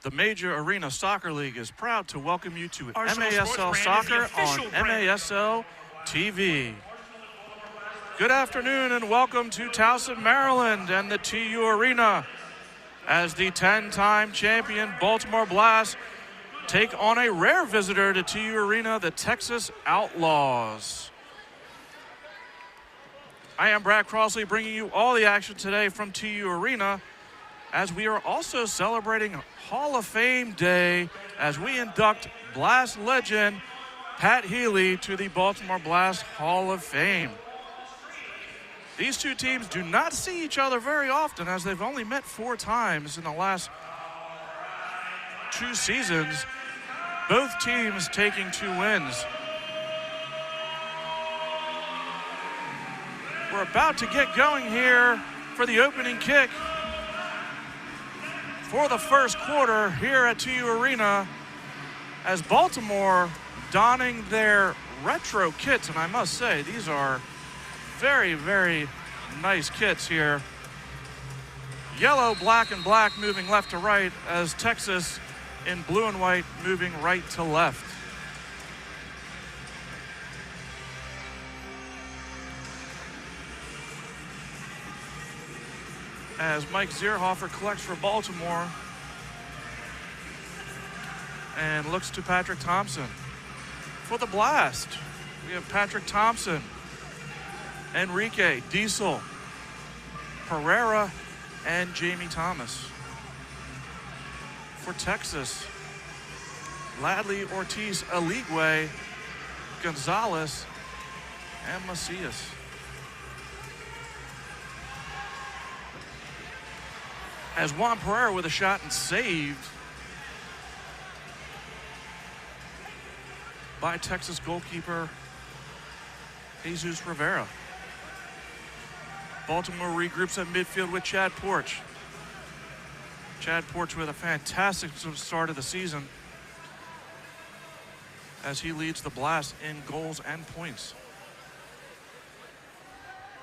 The Major Arena Soccer League is proud to welcome you to Arsenal MASL Soccer on MASL TV. Good afternoon and welcome to Towson, Maryland and the TU Arena as the 10-time champion Baltimore Blast take on a rare visitor to TU Arena, the Texas Outlaws. I am Brad Crossley bringing you all the action today from TU Arena as we are also celebrating Hall of Fame Day as we induct Blast legend Pat Healey to the Baltimore Blast Hall of Fame. These two teams do not see each other very often as they've only met 4 times in the last 2 seasons, both teams taking 2 wins. We're about to get going here for the opening kick for the first quarter here at TU Arena as Baltimore donning their retro kits, and I must say these are very, very nice kits here. Yellow, black, and black moving left to right as Texas in blue and white moving right to left. As Mike Zierhofer collects for Baltimore and looks to Patrick Thompson. For the Blast, we have Patrick Thompson, Enrique, Diesel, Pereira, and Jamie Thomas. For Texas, Ladley, Ortiz, Aligwe, Gonzalez, and Macias. As Juan Pereira with a shot and saved by Texas goalkeeper Jesus Rivera. Baltimore regroups at midfield with Chad Porch. Chad Porch with a fantastic start of the season as he leads the Blast in goals and points.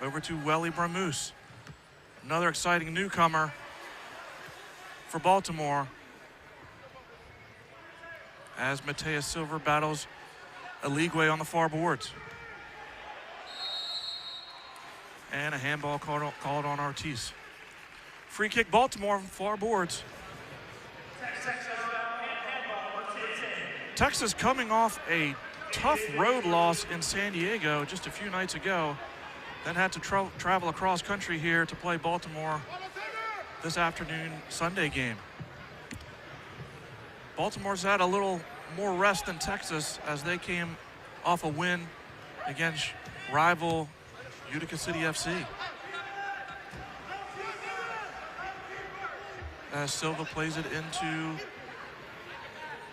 Over to Welly Bramoose, another exciting newcomer for Baltimore as Mateus Silver battles Aligwe on the far boards. And a handball called on Ortiz. Free kick Baltimore from far boards. Texas coming off a tough road loss in San Diego just a few nights ago, then had to travel across country here to play Baltimore this afternoon Sunday game. Baltimore's had a little more rest than Texas as they came off a win against rival Utica City FC. As Silva plays it into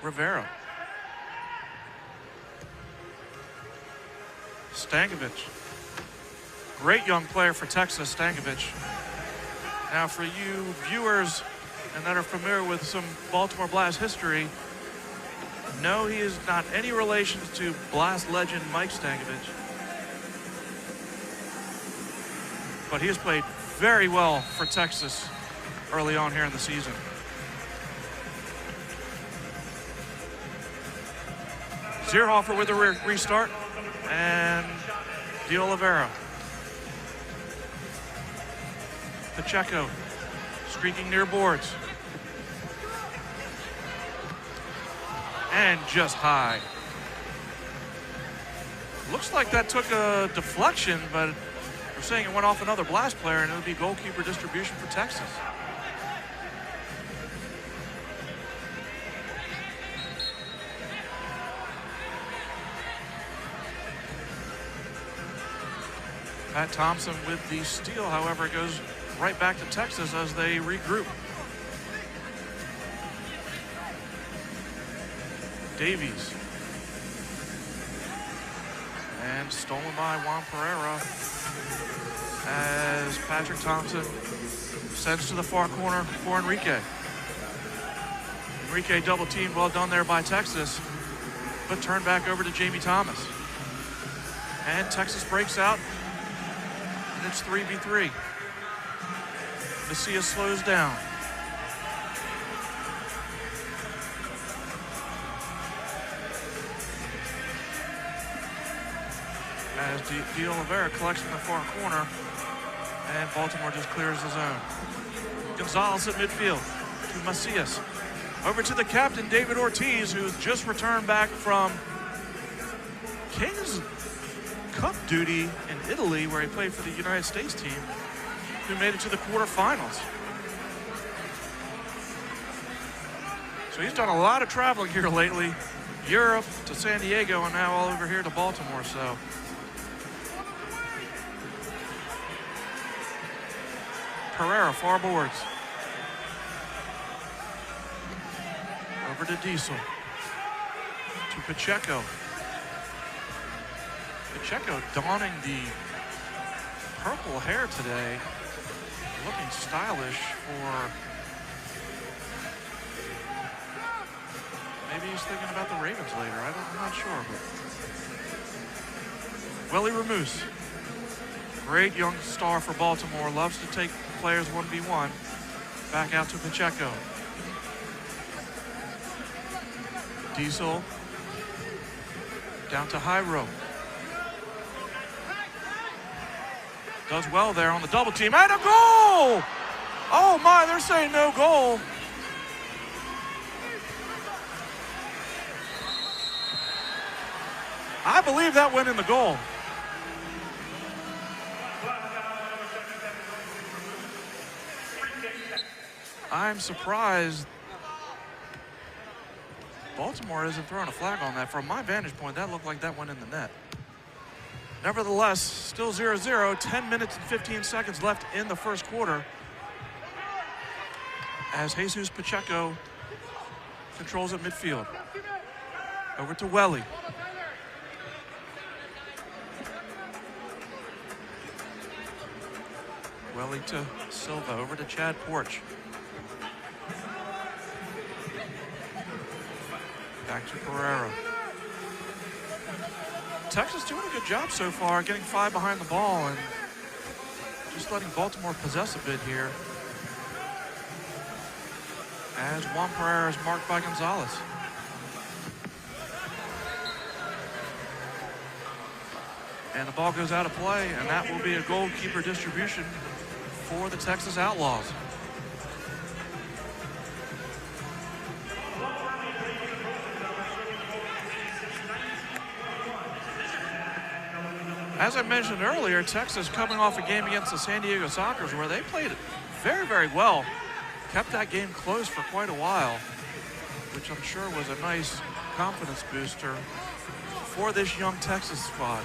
Rivera. Stankovic. Great young player for Texas, Stankovic. Now for you viewers and that are familiar with some Baltimore Blast history, no, he is not any relation to Blast legend Mike Stankovic. But he has played very well for Texas early on here in the season. Zierhofer with a restart and De Oliveira. Pacheco streaking near boards. And just high. Looks like that took a deflection, but we're saying it went off another Blast player, and it would be goalkeeper distribution for Texas. Pat Thompson with the steal, however, goes right back to Texas as they regroup. Davies. And stolen by Juan Pereira as Patrick Thompson sends to the far corner for Enrique. Enrique double teamed, well done there by Texas, but turned back over to Jamie Thomas. And Texas breaks out, and it's 3v3. Macias slows down. as De Oliveira collects in the far corner, and Baltimore just clears the zone. Gonzalez at midfield to Macias. Over to the captain, David Ortiz, who's just returned back from Kings Cup duty in Italy, where he played for the United States team, who made it to the quarterfinals. So he's done a lot of traveling here lately. Europe to San Diego, and now all over here to Baltimore. So Pereira, far boards. Over to Diesel. To Pacheco. Pacheco donning the purple hair today. Looking stylish for... Maybe he's thinking about the Ravens later. I'm not sure. But Willie Ramus. Great young star for Baltimore. Loves to take players 1v1. Back out to Pacheco. Diesel. Down to Jairo. Does well there on the double team. And a goal! Oh my, they're saying no goal. I believe that went in the goal. I'm surprised Baltimore isn't throwing a flag on that. From my vantage point, that looked like that went in the net. Nevertheless, still 0-0, 10 minutes and 15 seconds left in the first quarter, as Jesus Pacheco controls at midfield. Over to Welly. Welly to Silva, over to Chad Porch. Back to Pereira. Texas doing a good job so far, getting 5 behind the ball and just letting Baltimore possess a bit here. As Juan Pereira is marked by Gonzalez. And the ball goes out of play, and that will be a goalkeeper distribution for the Texas Outlaws. As I mentioned earlier, Texas coming off a game against the San Diego Sockers where they played very, very well. Kept that game close for quite a while, which I'm sure was a nice confidence booster for this young Texas squad.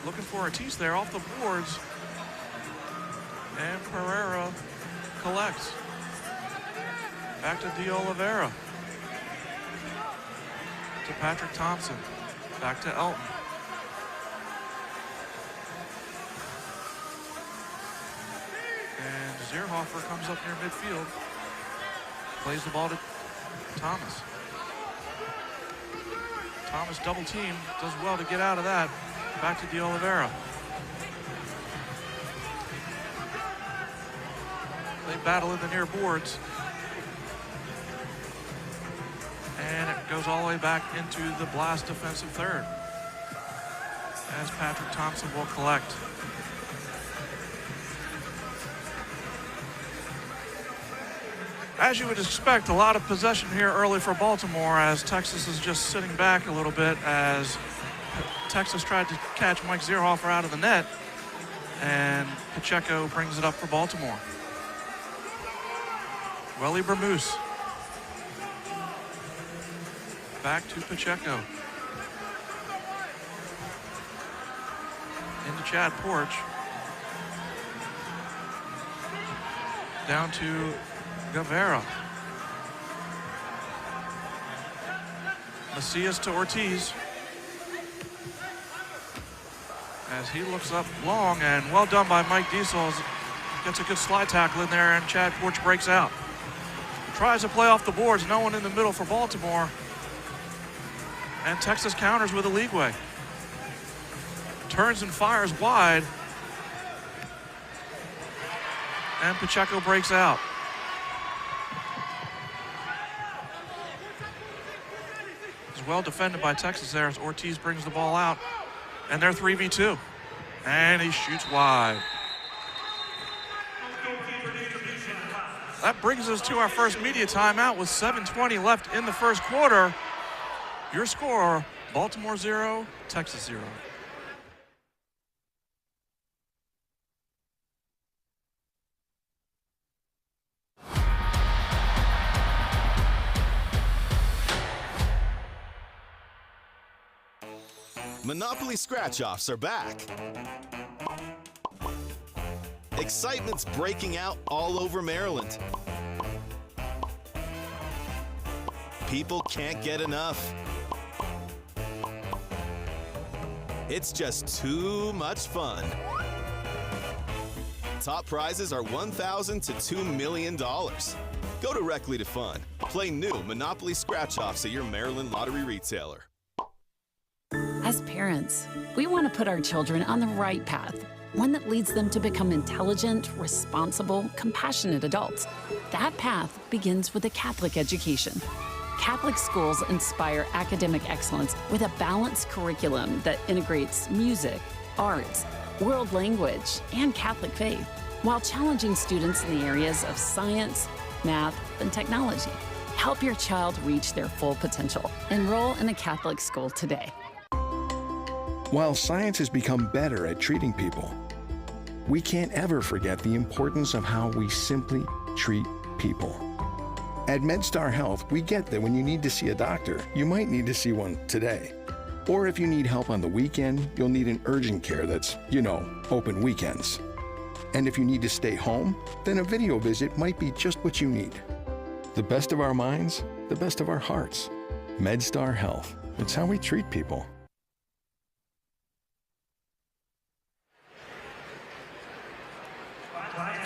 Looking for Ortiz there off the boards. And Pereira collects. Back to De Oliveira. To Patrick Thompson. Back to Elton. And Zierhofer comes up near midfield. Plays the ball to Thomas. Thomas double team. Does well to get out of that. Back to De Oliveira. They battle in the near boards. And it goes all the way back into the Blast defensive third, as Patrick Thompson will collect. As you would expect, a lot of possession here early for Baltimore, as Texas is just sitting back a little bit, as Texas tried to catch Mike Zierhofer out of the net, and Pacheco brings it up for Baltimore. Welly Bermuse. Back to Pacheco. Into Chad Porch. Down to Guevara. Macias to Ortiz. As he looks up long, and well done by Mike Diesel. Gets a good slide tackle in there, and Chad Porch breaks out. Tries to play off the boards, no one in the middle for Baltimore. And Texas counters with a leeway. Turns and fires wide. And Pacheco breaks out. It's well defended by Texas there as Ortiz brings the ball out. And they're 3v2. And he shoots wide. That brings us to our first media timeout with 7:20 left in the first quarter. Your score, Baltimore 0, Texas 0. Monopoly Scratch-Offs are back. Excitement's breaking out all over Maryland. People can't get enough. It's just too much fun. Top prizes are $1,000 to $2 million. Go directly to fun. Play new Monopoly Scratch-Offs at your Maryland lottery retailer. As parents, we want to put our children on the right path, one that leads them to become intelligent, responsible, compassionate adults. That path begins with a Catholic education. Catholic schools inspire academic excellence with a balanced curriculum that integrates music, arts, world language, and Catholic faith, while challenging students in the areas of science, math, and technology. Help your child reach their full potential. Enroll in a Catholic school today. While science has become better at treating people, we can't ever forget the importance of how we simply treat people. At MedStar Health, we get that when you need to see a doctor, you might need to see one today. Or if you need help on the weekend, you'll need an urgent care that's, open weekends. And if you need to stay home, then a video visit might be just what you need. The best of our minds, the best of our hearts. MedStar Health. It's how we treat people.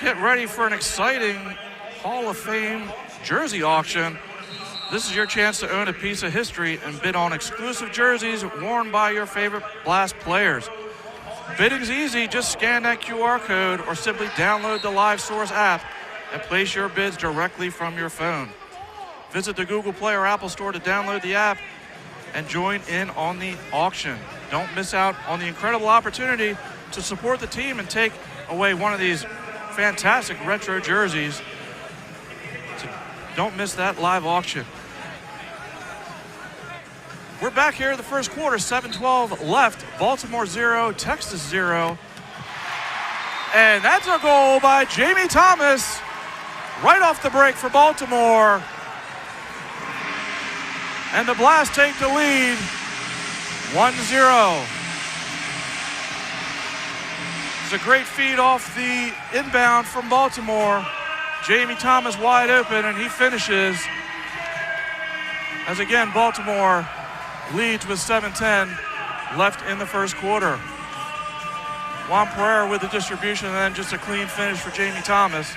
Get ready for an exciting Hall of Fame jersey auction. This is your chance to own a piece of history and bid on exclusive jerseys worn by your favorite Blast players. Bidding's easy. Just scan that QR code or simply download the Live Source app and place your bids directly from your phone. Visit the Google Play or Apple Store to download the app and join in on the auction. Don't miss out on the incredible opportunity to support the team and take away one of these fantastic retro jerseys. So don't miss that live auction. We're back here in the first quarter, 7:12 left. Baltimore 0, Texas 0. And that's a goal by Jamie Thomas right off the break for Baltimore. And the Blast take the lead, 1-0. It's a great feed off the inbound from Baltimore. Jamie Thomas wide open, and he finishes. As again, Baltimore leads with 7:10 left in the first quarter. Juan Pereira with the distribution, and then just a clean finish for Jamie Thomas.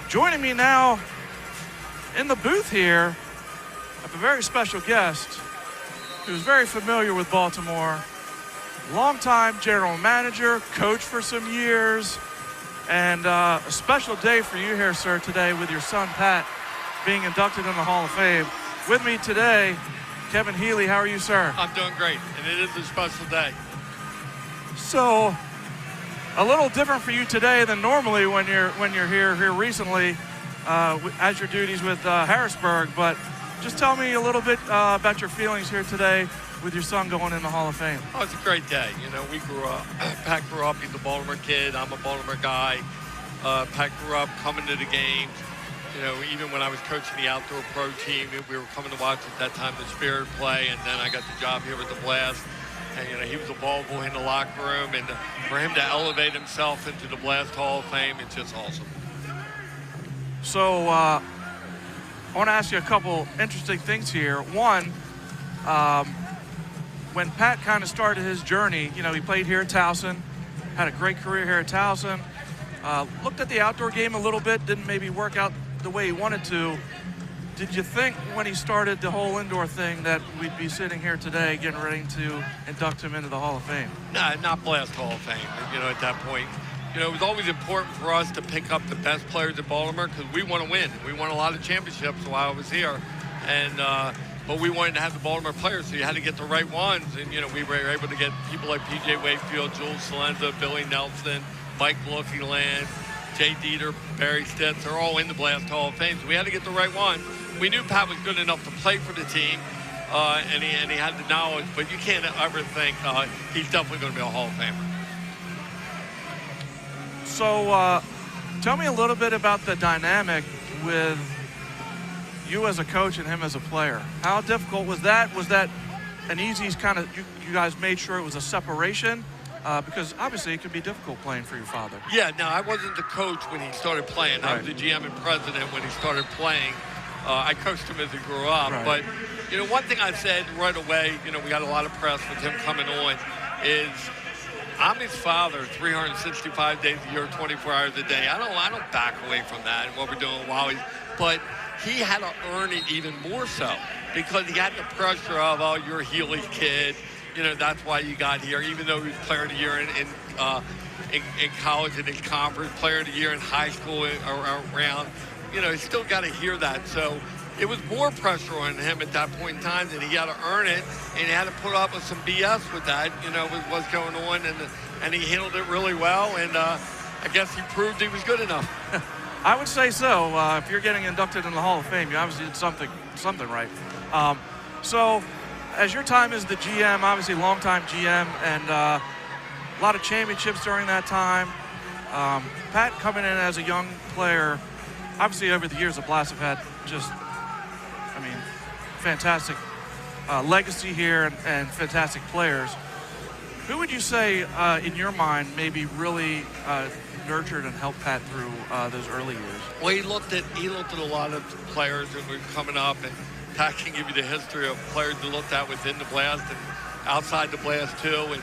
Joining me now in the booth here, I have a very special guest who's very familiar with Baltimore. Longtime general manager, coach for some years, and a special day for you here, sir, today with your son, Pat, being inducted in the Hall of Fame. With me today, Kevin Healey. How are you, sir? I'm doing great, and it is a special day. So, a little different for you today than normally when you're here recently as your duties with Harrisburg, but just tell me a little bit about your feelings here today with your son going in the Hall of Fame. Oh, it's a great day. We grew up, Pat grew up, he's a Baltimore kid, I'm a Baltimore guy. Pat grew up coming to the games. Even when I was coaching the outdoor pro team, we were coming to watch at that time the Spirit play, and then I got the job here with the Blast. And, he was a ball boy in the locker room, and for him to elevate himself into the Blast Hall of Fame, it's just awesome. So, I want to ask you a couple interesting things here. One, when Pat kind of started his journey, he played here at Towson, had a great career here at Towson, looked at the outdoor game a little bit, didn't maybe work out the way he wanted to. Did you think when he started the whole indoor thing that we'd be sitting here today getting ready to induct him into the Hall of Fame? No, not Blast Hall of Fame. At that point, you know, it was always important for us to pick up the best players in Baltimore because we want to win. We won a lot of championships while I was here, and but we wanted to have the Baltimore players, so you had to get the right ones. And you know, we were able to get people like P.J. Wakefield, Jules Salenza, Billy Nelson, Mike Lookyland, Jay Dieter, Barry Stitz. They're all in the Blast Hall of Fame, so we had to get the right one. We knew Pat was good enough to play for the team, and he had the knowledge, but you can't ever think he's definitely going to be a Hall of Famer. So tell me a little bit about the dynamic with you as a coach and him as a player. How difficult was that? Was that an easy kind of, you guys made sure it was a separation? Because obviously it can be difficult playing for your father. Yeah, no, I wasn't the coach when he started playing. Right. I was the GM and president when he started playing. I coached him as he grew up. Right. But, you know, one thing I said right away, you know, we got a lot of press with him coming on, is I'm his father 365 days a year, 24 hours a day. I don't back away from that and what we're doing while he's, but he had to earn it even more so because he had the pressure of, oh, you're Healey's kid. You know, that's why you got here, even though he was player of the year in college and in conference, player of the year in high school around, you know, he still got to hear that. So it was more pressure on him at that point in time, and he had to earn it, and he had to put up with some BS with that, you know, with what's going on, and he handled it really well, and I guess he proved he was good enough. I would say so. If you're getting inducted in the Hall of Fame, you obviously did something right. So as your time as the GM, obviously longtime GM, and a lot of championships during that time, Pat coming in as a young player, obviously over the years the Blast have had just, I mean, fantastic legacy here and fantastic players. Who would you say, in your mind, maybe really nurtured and helped Pat through those early years? Well, he looked at a lot of players that were coming up, and Pat can give you the history of players he looked at within the Blast and outside the Blast too. And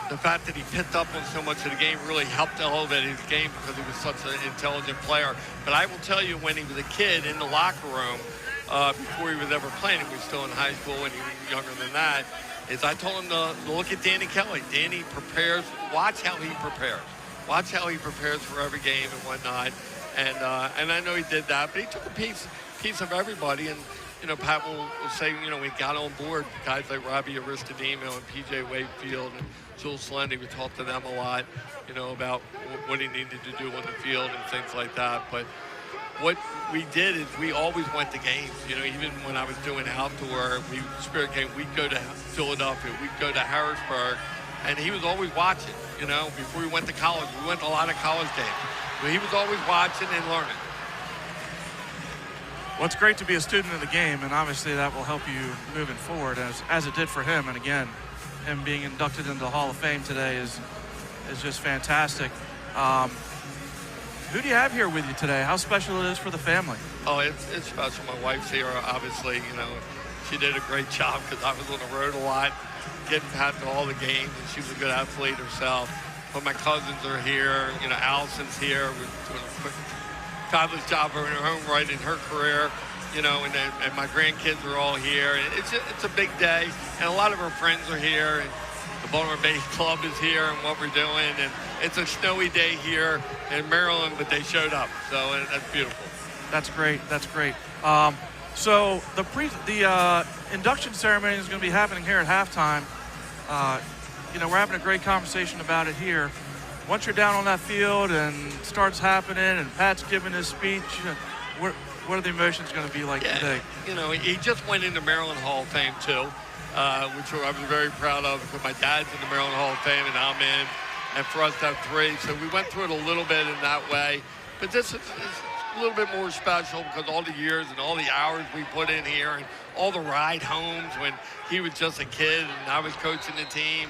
the fact that he picked up on so much of the game really helped elevate his game because he was such an intelligent player. But I will tell you, when he was a kid in the locker room, before he was ever playing, he was still in high school and he was younger than that, is I told him to look at Danny Kelly. Danny prepares, watch how he prepares. Watch how he prepares for every game and whatnot. And I know he did that, but he took a piece of everybody. And, you know, Pat will say, you know, we got on board guys like Robbie Aristodemo and P.J. Wakefield and Jules Salenza. We talked to them a lot, you know, about what he needed to do on the field and things like that. But what we did is we always went to games. You know, even when I was doing outdoor, spirit game, we'd go to Philadelphia, we'd go to Harrisburg, and he was always watching. You know, before we went to college, we went to a lot of college games. But he was always watching and learning. Well, it's great to be a student of the game, and obviously that will help you moving forward, as it did for him. And again, him being inducted into the Hall of Fame today is just fantastic. Who do you have here with you today? How special it is for the family? Oh, it's special. My wife's here, obviously. You know, she did a great job because I was on the road a lot, getting Pat to all the games, and she was a good athlete herself. But my cousins are here. You know, Allison's here. We're doing a quick, fabulous job in her own right in her career. You know, and my grandkids are all here. And it's a big day, and a lot of her friends are here. And the Baltimore Base Club is here and what we're doing. And it's a snowy day here in Maryland, but they showed up. So that's beautiful. That's great. That's great. So the induction ceremony is going to be happening here at halftime. You know, we're having a great conversation about it here. Once you're down on that field and it starts happening and Pat's giving his speech, what are the emotions going to be like today? You know, he just went into Maryland Hall of Fame too, which I was very proud of because my dad's in the Maryland Hall of Fame and I'm in, and for us to have three. So we went through it a little bit in that way. But this is a little bit more special because all the years and all the hours we put in here and all the ride homes when he was just a kid and I was coaching the team,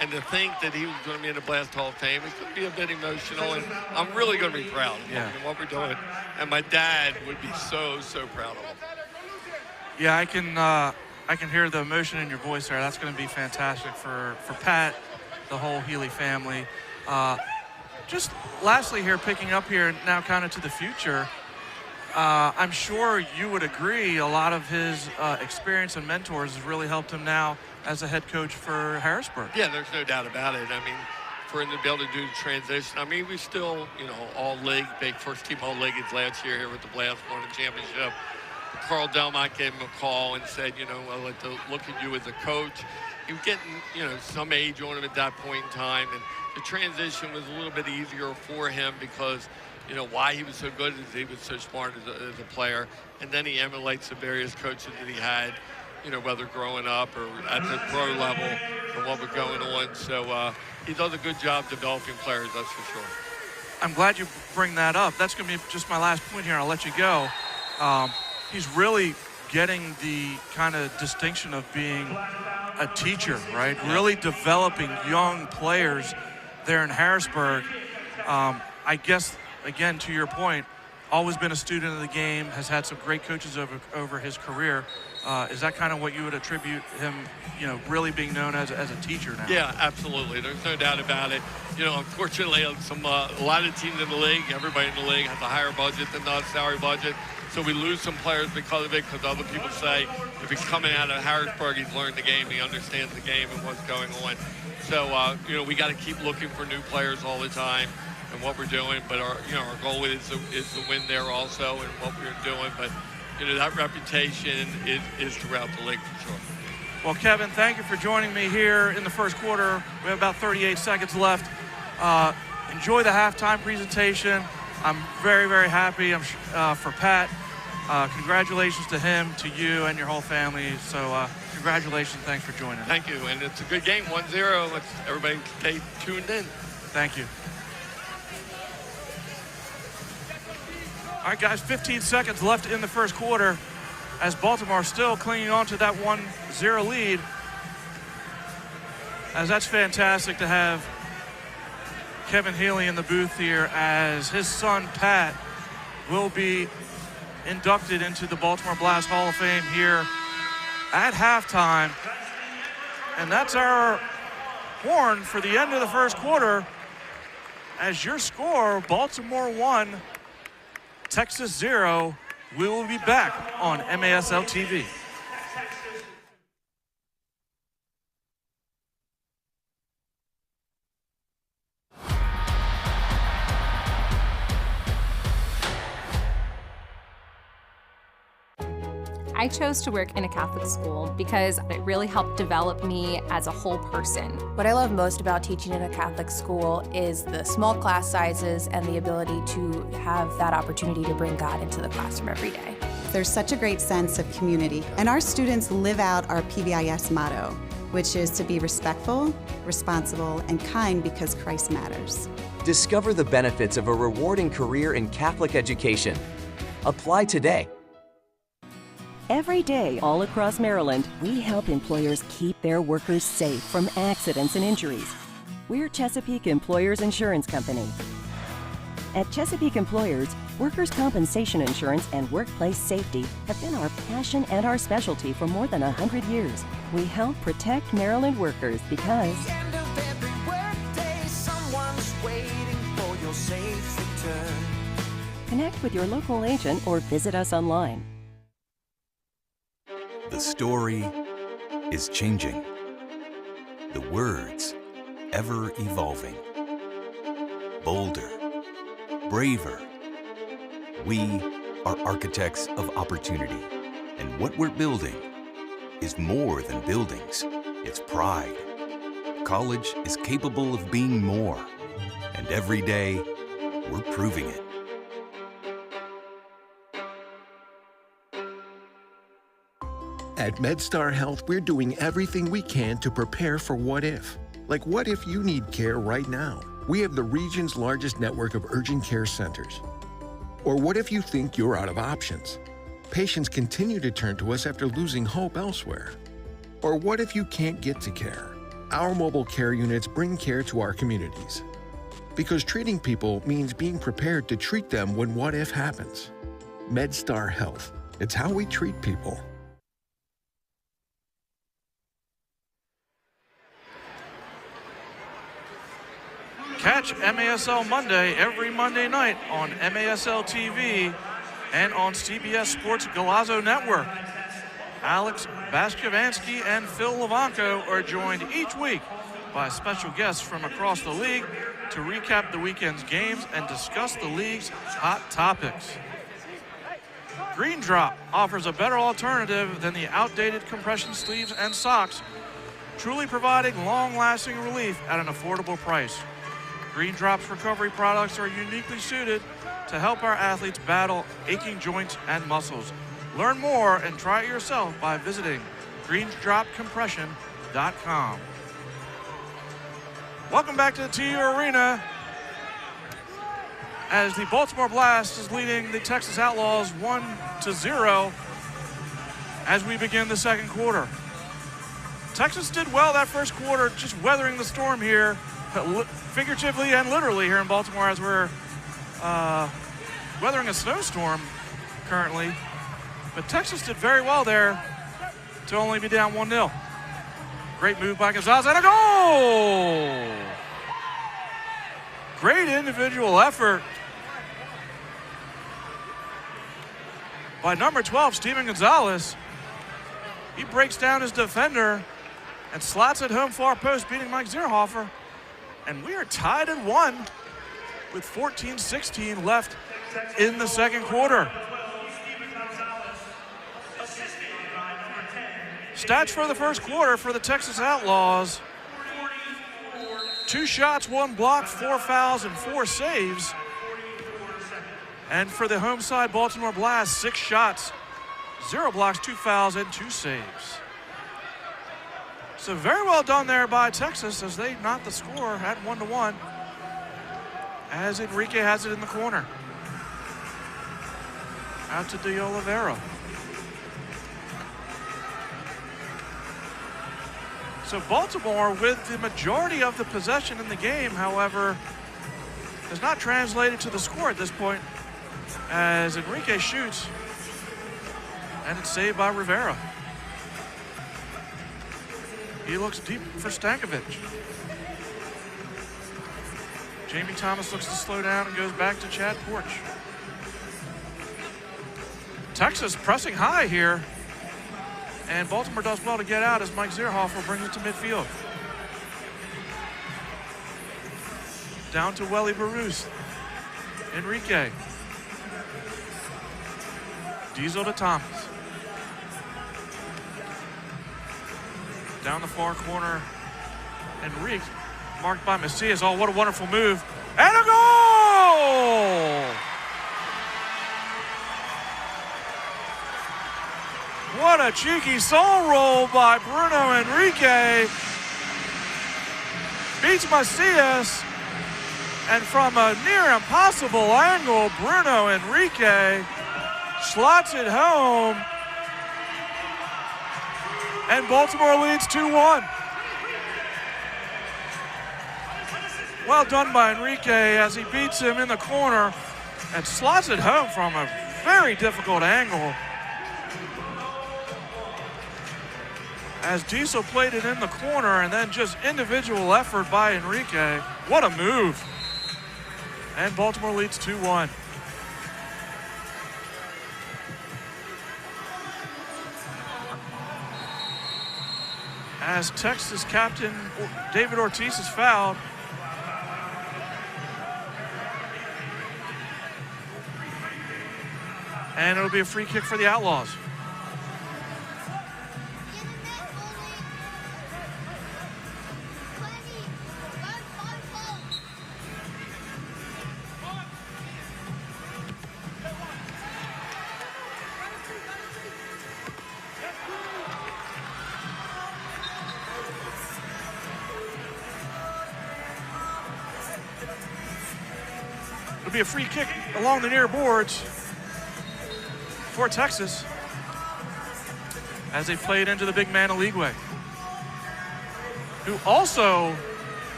and to think that he was going to be in the Blast Hall of Fame, it's going to be a bit emotional, and I'm really going to be proud of what we're doing. And my dad would be so proud of him. Yeah, I can hear the emotion in your voice there. That's going to be fantastic for Pat, the whole Healey family. Just lastly here, picking up here now kind of to the future, I'm sure you would agree a lot of his experience and mentors has really helped him now as a head coach for Harrisburg. Yeah, there's no doubt about it. I mean, for him to be able to do the transition. I mean, we still, you know, all-league, big first-team all-league last year here with the Blast, won the championship. Carl Delmont gave him a call and said, you know, I'd like to look at you as a coach. He was getting, you know, some age on him at that point in time, and the transition was a little bit easier for him because, you know, why he was so good is he was so smart as a player, and then he emulates the various coaches that he had, you know, whether growing up or at the pro level and what was going on. So he does a good job developing players, that's for sure. I'm glad you bring that up. That's going to be just my last point here. I'll let you go. He's really getting the kind of distinction of being a teacher, right? Yeah. Really developing young players there in Harrisburg. I guess, again, to your point, always been a student of the game, has had some great coaches over his career. Is that kind of what you would attribute him, you know, really being known as a teacher now? Yeah, absolutely. There's no doubt about it. You know, unfortunately, a lot of teams in the league, everybody in the league has a higher budget than us, salary budget. So we lose some players because of it, because other people say if he's coming out of Harrisburg, he's learned the game, he understands the game and what's going on. So, you know, we got to keep looking for new players all the time and what we're doing. But our goal is to win there also and what we're doing. But, you know, that reputation is throughout the league for sure. Well, Kevin, thank you for joining me here in the first quarter. We have about 38 seconds left. Enjoy the halftime presentation. I'm very, very happy for Pat. Congratulations to him, to you, and your whole family. So congratulations. Thanks for joining. Thank you. And it's a good game, 1-0. Let's everybody stay tuned in. Thank you. All right, guys, 15 seconds left in the first quarter as Baltimore still clinging on to that 1-0 lead. As that's fantastic to have Kevin Healey in the booth here as his son, Pat, will be inducted into the Baltimore Blast Hall of Fame here at halftime. And that's our horn for the end of the first quarter. As your score, Baltimore 1, Texas 0. We will be back on MASL TV. I chose to work in a Catholic school because it really helped develop me as a whole person. What I love most about teaching in a Catholic school is the small class sizes and the ability to have that opportunity to bring God into the classroom every day. There's such a great sense of community, and our students live out our PBIS motto, which is to be respectful, responsible, and kind because Christ matters. Discover the benefits of a rewarding career in Catholic education. Apply today. Every day, all across Maryland, we help employers keep their workers safe from accidents and injuries. We're Chesapeake Employers Insurance Company. At Chesapeake Employers, workers' compensation insurance and workplace safety have been our passion and our specialty for more than 100 years. We help protect Maryland workers because connect with your local agent or visit us online. The story is changing. The words ever evolving. Bolder, braver. We are architects of opportunity, and what we're building is more than buildings, it's pride. College is capable of being more, and every day we're proving it. At MedStar Health, we're doing everything we can to prepare for what if. Like, what if you need care right now? We have the region's largest network of urgent care centers. Or what if you think you're out of options? Patients continue to turn to us after losing hope elsewhere. Or what if you can't get to care? Our mobile care units bring care to our communities. Because treating people means being prepared to treat them when what if happens. MedStar Health. It's how we treat people. Catch MASL Monday every Monday night on MASL TV and on CBS Sports Galazzo Network. Alex Baskavansky and Phil Levanko are joined each week by special guests from across the league to recap the weekend's games and discuss the league's hot topics. Green Drop offers a better alternative than the outdated compression sleeves and socks, truly providing long-lasting relief at an affordable price. Green Drop's recovery products are uniquely suited to help our athletes battle aching joints and muscles. Learn more and try it yourself by visiting greendropcompression.com. Welcome back to the TU Arena as the Baltimore Blast is leading the Texas Outlaws 1-0 as we begin the second quarter. Texas did well that first quarter, just weathering the storm here, figuratively and literally here in Baltimore as we're weathering a snowstorm currently. But Texas did very well there to only be down 1-0. Great move by Gonzalez and a goal! Great individual effort by number 12, Steven Gonzalez. He breaks down his defender and slots it home far post, beating Mike Zierhofer. And we are tied at 1 with 14-16 left in the second quarter. Stats for the first quarter for the Texas Outlaws: 2 shots, 1 block, 4 fouls, and 4 saves. And for the home side Baltimore Blast, 6 shots, 0 blocks, 2 fouls, and 2 saves. So very well done there by Texas as they knot the score at 1-1 as Enrique has it in the corner. Out to De Oliveira. So Baltimore, with the majority of the possession in the game, however, has not translated to the score at this point as Enrique shoots, and it's saved by Rivera. He looks deep for Stankovic. Jamie Thomas looks to slow down and goes back to Chad Porch. Texas pressing high here, and Baltimore does well to get out as Mike Zierhofer brings it to midfield. Down to Welly Baruth. Enrique. Diesel to Thomas. Down the far corner, Enrique, marked by Macias. Oh, what a wonderful move. And a goal! What a cheeky soul roll by Bruno Enrique. Beats Macias. And from a near impossible angle, Bruno Enrique slots it home. And Baltimore leads 2-1. Well done by Enrique as he beats him in the corner and slots it home from a very difficult angle. As Diesel played it in the corner, and then just individual effort by Enrique. What a move. And Baltimore leads 2-1. As Texas captain David Ortiz is fouled. And it'll be a free kick for the Outlaws. Be a free kick along the near boards for Texas as they play it into the big man Aligwe, who also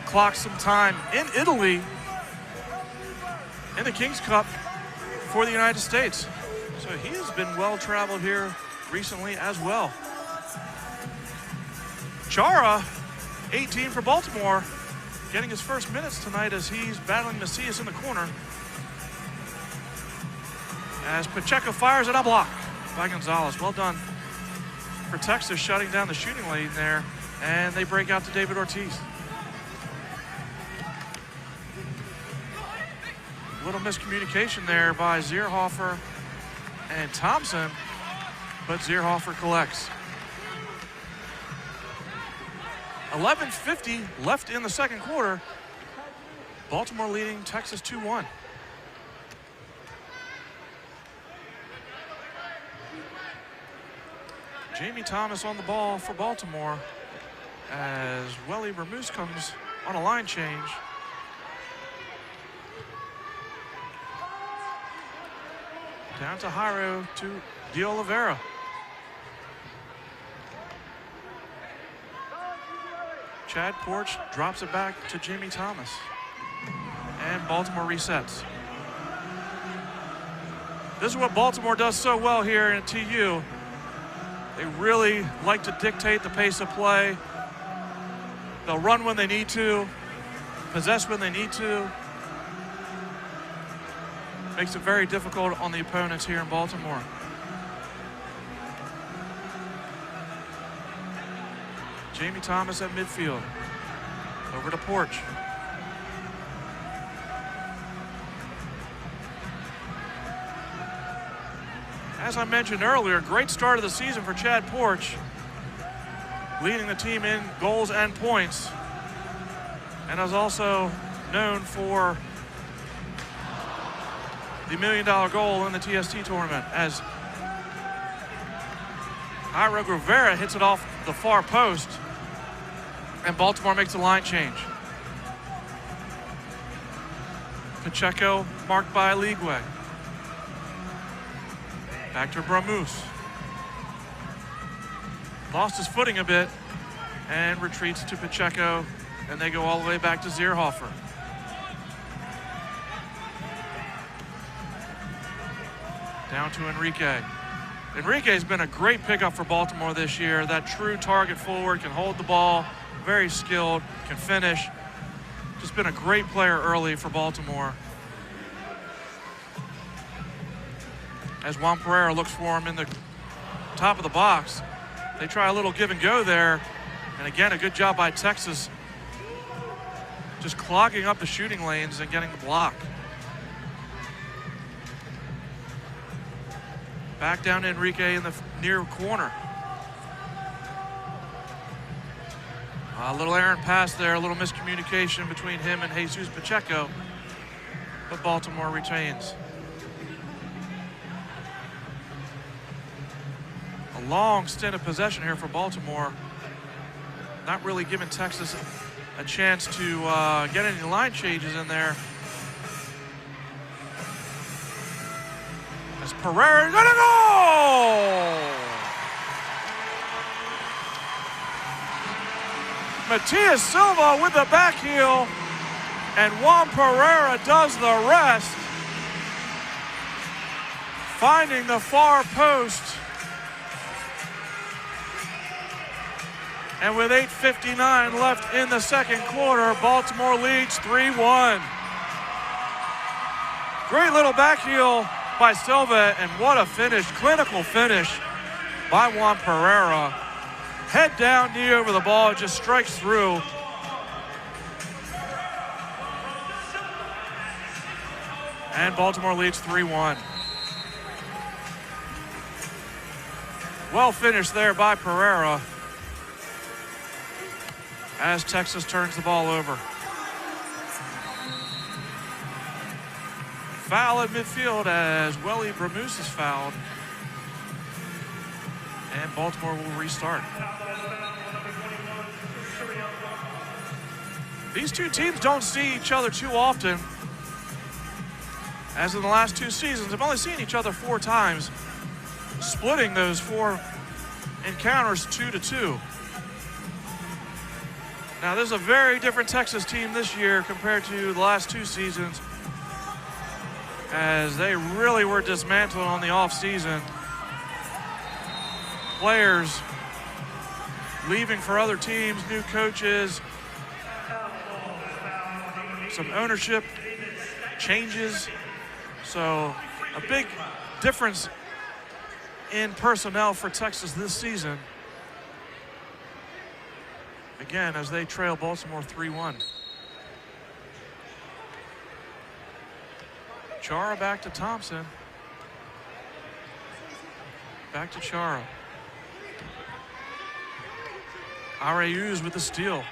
clocked some time in Italy in the King's Cup for the United States. So he has been well traveled here recently as well. Chara, 18 for Baltimore, getting his first minutes tonight as he's battling Macias in the corner. As Pacheco fires it, a block by Gonzalez. Well done for Texas shutting down the shooting lane there And they break out to David Ortiz. Little miscommunication there by Zierhofer and Thompson, but Zierhofer collects. 11:50 left in the second quarter. Baltimore leading Texas 2-1. Jamie Thomas on the ball for Baltimore as Welly Bermuse comes on a line change. Down to Jairo to De Oliveira. Chad Porch drops it back to Jamie Thomas. And Baltimore resets. This is what Baltimore does so well here in TU. They really like to dictate the pace of play. They'll run when they need to, possess when they need to. Makes it very difficult on the opponents here in Baltimore. Jamie Thomas at midfield. Over to Porch. As I mentioned earlier, great start of the season for Chad Porch, leading the team in goals and points, and is also known for the $1 million goal in the TST tournament as Jairo Rivera hits it off the far post and Baltimore makes a line change. Pacheco marked by Ligwe. Back to Bramuse. Lost his footing a bit and retreats to Pacheco, and they go all the way back to Zierhofer. Down to Enrique. Enrique's been a great pickup for Baltimore this year. That true target forward, can hold the ball, very skilled, can finish. Just been a great player early for Baltimore. As Juan Pereira looks for him in the top of the box. They try a little give and go there. And again, a good job by Texas. Just clogging up the shooting lanes and getting the block. Back down to Enrique in the near corner. A little errant pass there, a little miscommunication between him and Jesus Pacheco, but Baltimore retains. A long stint of possession here for Baltimore. Not really giving Texas a chance to get any line changes in there. As Pereira gonna go! Matias Silva with the back heel, and Juan Pereira does the rest, finding the far post. And with 8:59 left in the second quarter, Baltimore leads 3-1. Great little back heel by Silva, and what a finish, clinical finish by Juan Pereira. Head down, knee over the ball, just strikes through. And Baltimore leads 3-1. Well finished there by Pereira as Texas turns the ball over. Foul at midfield as Welly Bramuse is fouled. And Baltimore will restart. These two teams don't see each other too often. As in the last two seasons, they've only seen each other 4 times, splitting those 4 encounters 2-2. Now, this is a very different Texas team this year compared to the last 2 seasons, as they really were dismantled on the offseason. Players leaving for other teams, new coaches, some ownership changes. So a big difference in personnel for Texas this season. again as they trail Baltimore 3-1. Chara back to Thompson. Back to Chara. Arayuz with the steal.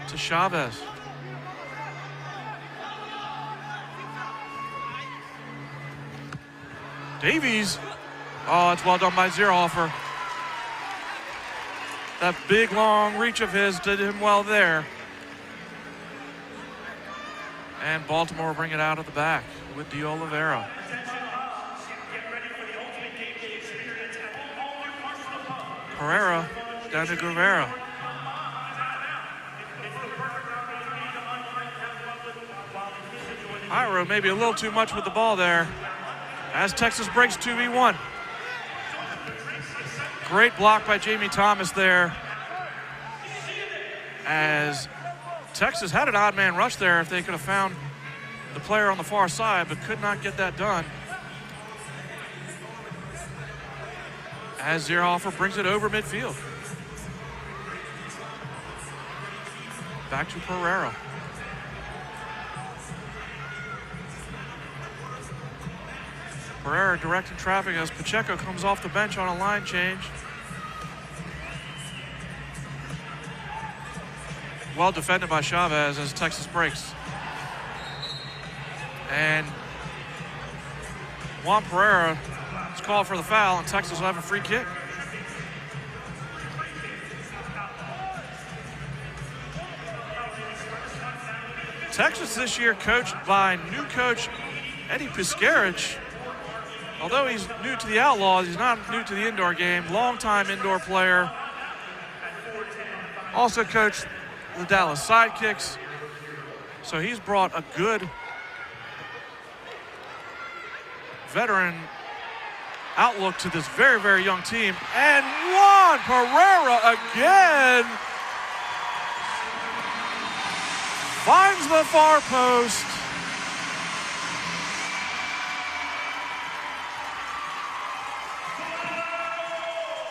To Chavez. Davies. Oh, it's well done by Zierhofer. That big long reach of his did him well there. And Baltimore will bring it out of the back with De Oliveira. Pereira down to Guevara. Iro maybe a little too much with the ball there as Texas breaks 2v1. Great block by Jamie Thomas there as Texas had an odd man rush there if they could have found the player on the far side, but could not get that done. As Zierhofer brings it over midfield. Back to Pereira. Pereira directing traffic as Pacheco comes off the bench on a line change. Well defended by Chavez as Texas breaks. And Juan Pereira is called for the foul, and Texas will have a free kick. Texas this year coached by new coach Eddie Piscarich. Although he's new to the Outlaws, he's not new to the indoor game. Longtime indoor player. Also coached the Dallas Sidekicks. So he's brought a good veteran outlook to this very, very young team. And Juan Pereira again finds the far post.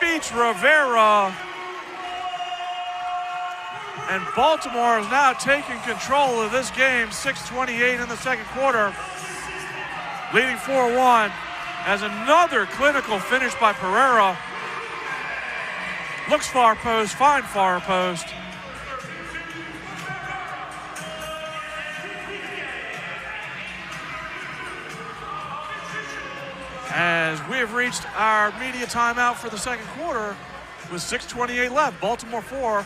Beats Rivera. And Baltimore is now taking control of this game. 6:28 in the second quarter. Leading 4-1 as another clinical finish by Pereira. Looks far post, fine far post. As we have reached our media timeout for the second quarter with 6:28 left. Baltimore 4,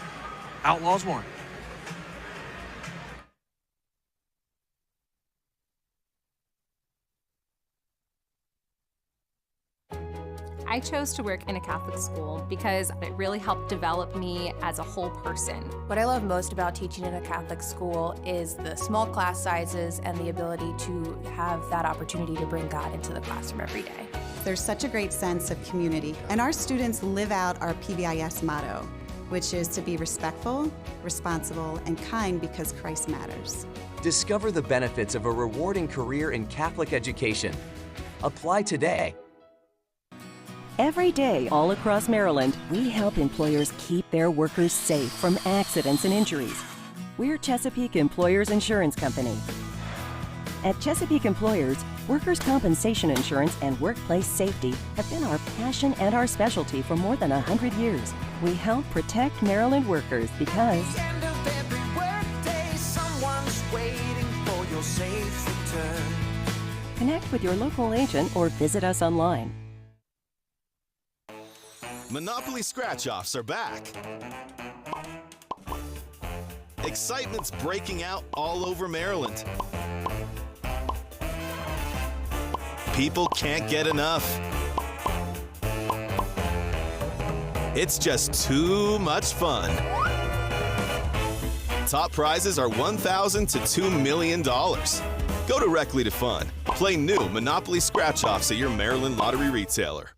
Outlaws 1. I chose to work in a Catholic school because it really helped develop me as a whole person. What I love most about teaching in a Catholic school is the small class sizes and the ability to have that opportunity to bring God into the classroom every day. There's such a great sense of community, and our students live out our PBIS motto, which is to be respectful, responsible, and kind because Christ matters. Discover the benefits of a rewarding career in Catholic education. Apply today. Every day, all across Maryland, we help employers keep their workers safe from accidents and injuries. We're Chesapeake Employers Insurance Company. At Chesapeake Employers, workers' compensation insurance and workplace safety have been our passion and our specialty for more than 100 years. We help protect Maryland workers because connect with your local agent or visit us online. Monopoly scratch-offs are back. Excitement's breaking out all over Maryland. People can't get enough. It's just too much fun. Top prizes are $1,000 to $2 million. Go directly to Fun. Play new Monopoly scratch-offs at your Maryland lottery retailer.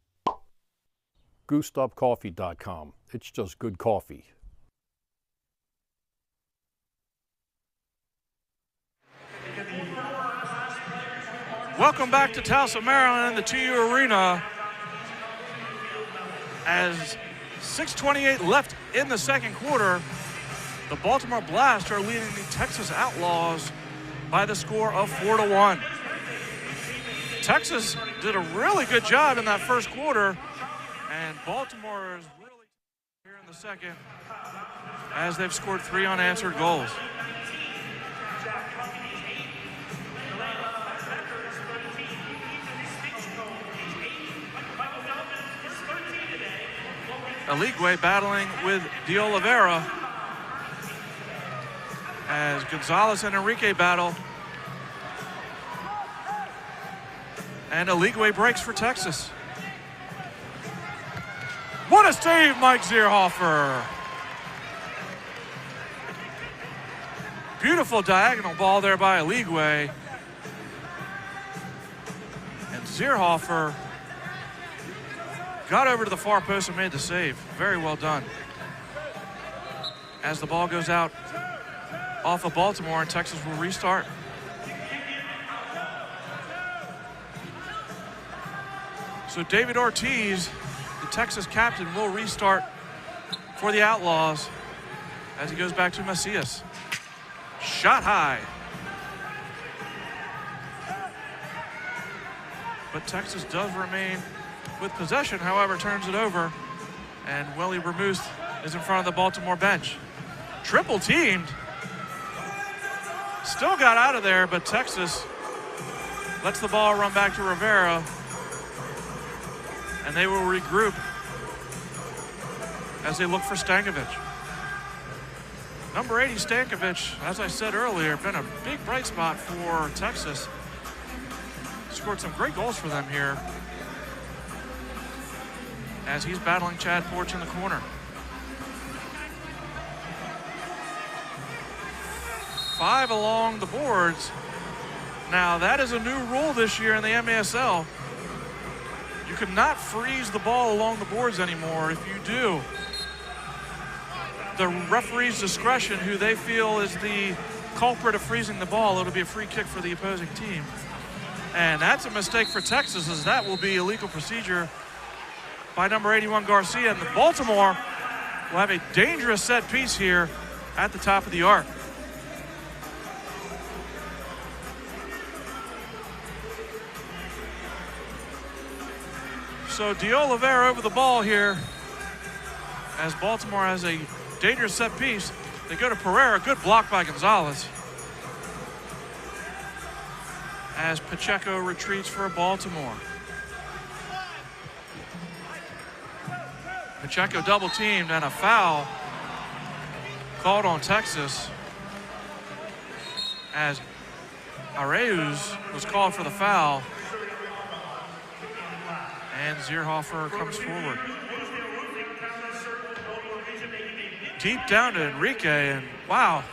GooseUpCoffee.com. It's just good coffee. Welcome back to Towson, Maryland, the TU Arena. As 6:28 left in the second quarter, the Baltimore Blast are leading the Texas Outlaws by the score of 4-1. Texas did a really good job in that first quarter, and Baltimore is really here in the second as they've scored 3 unanswered goals. Aligwe battling with De Oliveira as Gonzalez and Enrique battle. And Aligwe breaks for Texas. What a save, Mike Zierhofer. Beautiful diagonal ball there by Aligwe. And Zierhofer got over to the far post and made the save. Very well done. As the ball goes out off of Baltimore, and Texas will restart. So David Ortiz, the Texas captain, will restart for the Outlaws as he goes back to Macias. Shot high. But Texas does remain with possession, however, turns it over, and Willie Vermouth is in front of the Baltimore bench. Triple teamed. Still got out of there, but Texas lets the ball run back to Rivera, and they will regroup as they look for Stankovic. Number 80, Stankovic, as I said earlier, been a big bright spot for Texas. Scored some great goals for them here as he's battling Chad Porch in the corner. 5 along the boards. Now that is a new rule this year in the MASL. You cannot freeze the ball along the boards anymore. If you do, the referee's discretion, who they feel is the culprit of freezing the ball, it'll be a free kick for the opposing team. And that's a mistake for Texas, as that will be a legal procedure by number 81 Garcia. And Baltimore will have a dangerous set piece here at the top of the arc. So De Oliveira over the ball here as Baltimore has a dangerous set piece. They go to Pereira, good block by Gonzalez. As Pacheco retreats for Baltimore. Pacheco double teamed and a foul called on Texas as Areuz was called for the foul. And Zierhofer comes forward. Deep down to Enrique, and wow,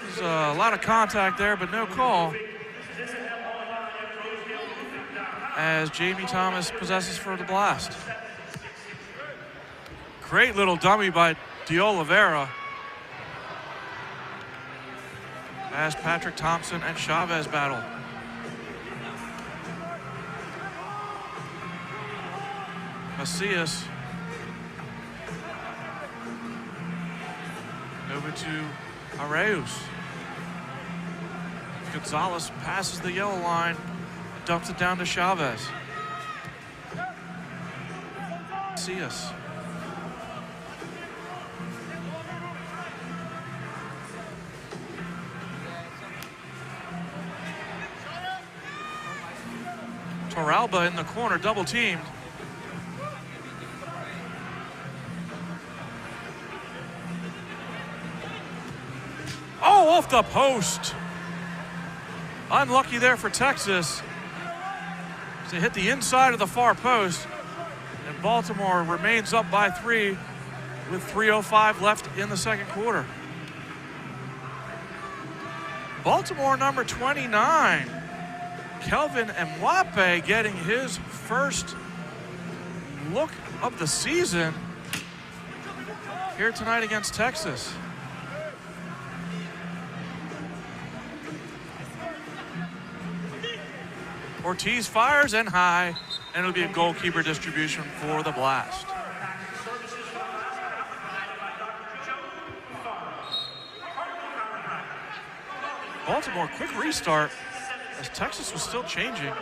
there's a lot of contact there, but no call. As Jamie Thomas possesses for the Blast. Great little dummy by De Oliveira. As Patrick Thompson and Chavez battle. Macias over to Areuz. Gonzalez passes the yellow line, dumps it down to Chavez. Macias. Torralba in the corner, double teamed. Oh, off the post. Unlucky there for Texas. They hit the inside of the far post, and Baltimore remains up by 3 with 3:05 left in the second quarter. Baltimore number 29, Kelvin Mwape, getting his first look of the season here tonight against Texas. Ortiz fires and high, and it'll be a goalkeeper distribution for the Blast. Baltimore, quick restart as Texas was still changing.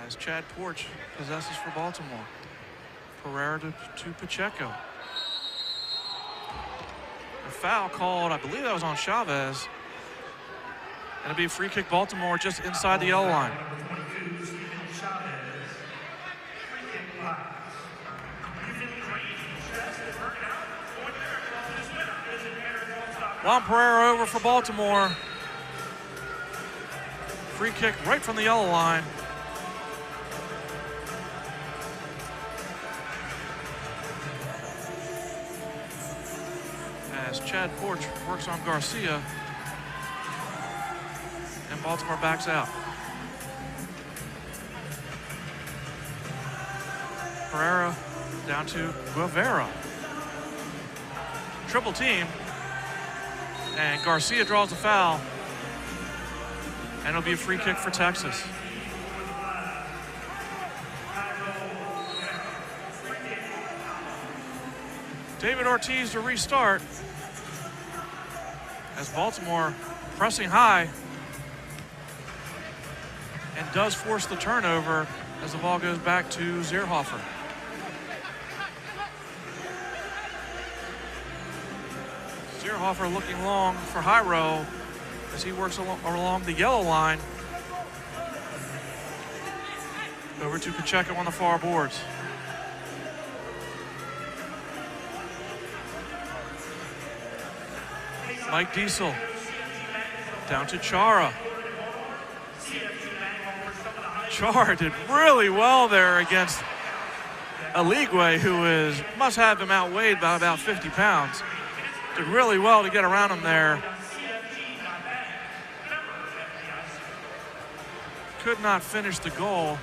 As Chad Porch possesses for Baltimore. Pereira to Pacheco. A foul called, I believe that was on Chavez. And it'll be a free kick Baltimore just inside the yellow line. Juan Pereira over for Baltimore. Free kick right from the yellow line. As Chad Porch works on Garcia. And Baltimore backs out. Pereira down to Guevara. Triple team. And Garcia draws a foul. And it'll be a free kick for Texas. David Ortiz to restart. As Baltimore pressing high. And does force the turnover as the ball goes back to Zierhofer. Zierhofer looking long for Jairo as he works along the yellow line. Over to Pacheco on the far boards. Mike Diesel down to Chara. Chara did really well there against Aligwe, who must have him outweighed by about 50 pounds. Did really well to get around him there. Could not finish the goal,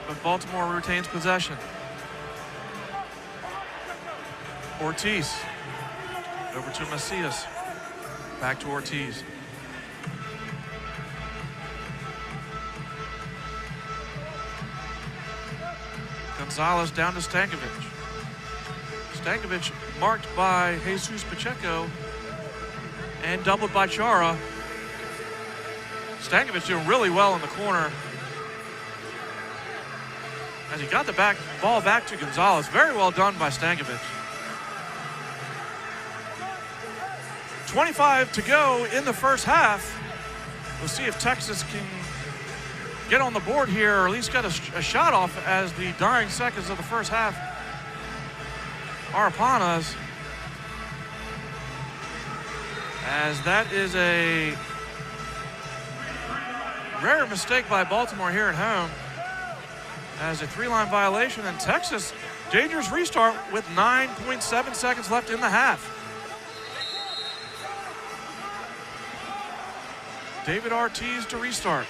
but Baltimore retains possession. Ortiz over to Macias. Back to Ortiz. Gonzalez down to Stankovic. Stankovic marked by Jesus Pacheco and doubled by Chara. Stankovic doing really well in the corner as he got the ball back to Gonzalez. Very well done by Stankovic. 25 to go in the first half. We'll see if Texas can get on the board here, or at least get a shot off as the dying seconds of the first half are upon us. As that is a rare mistake by Baltimore here at home. As a 3-line violation, and Texas, dangerous restart with 9.7 seconds left in the half. David Ortiz to restart.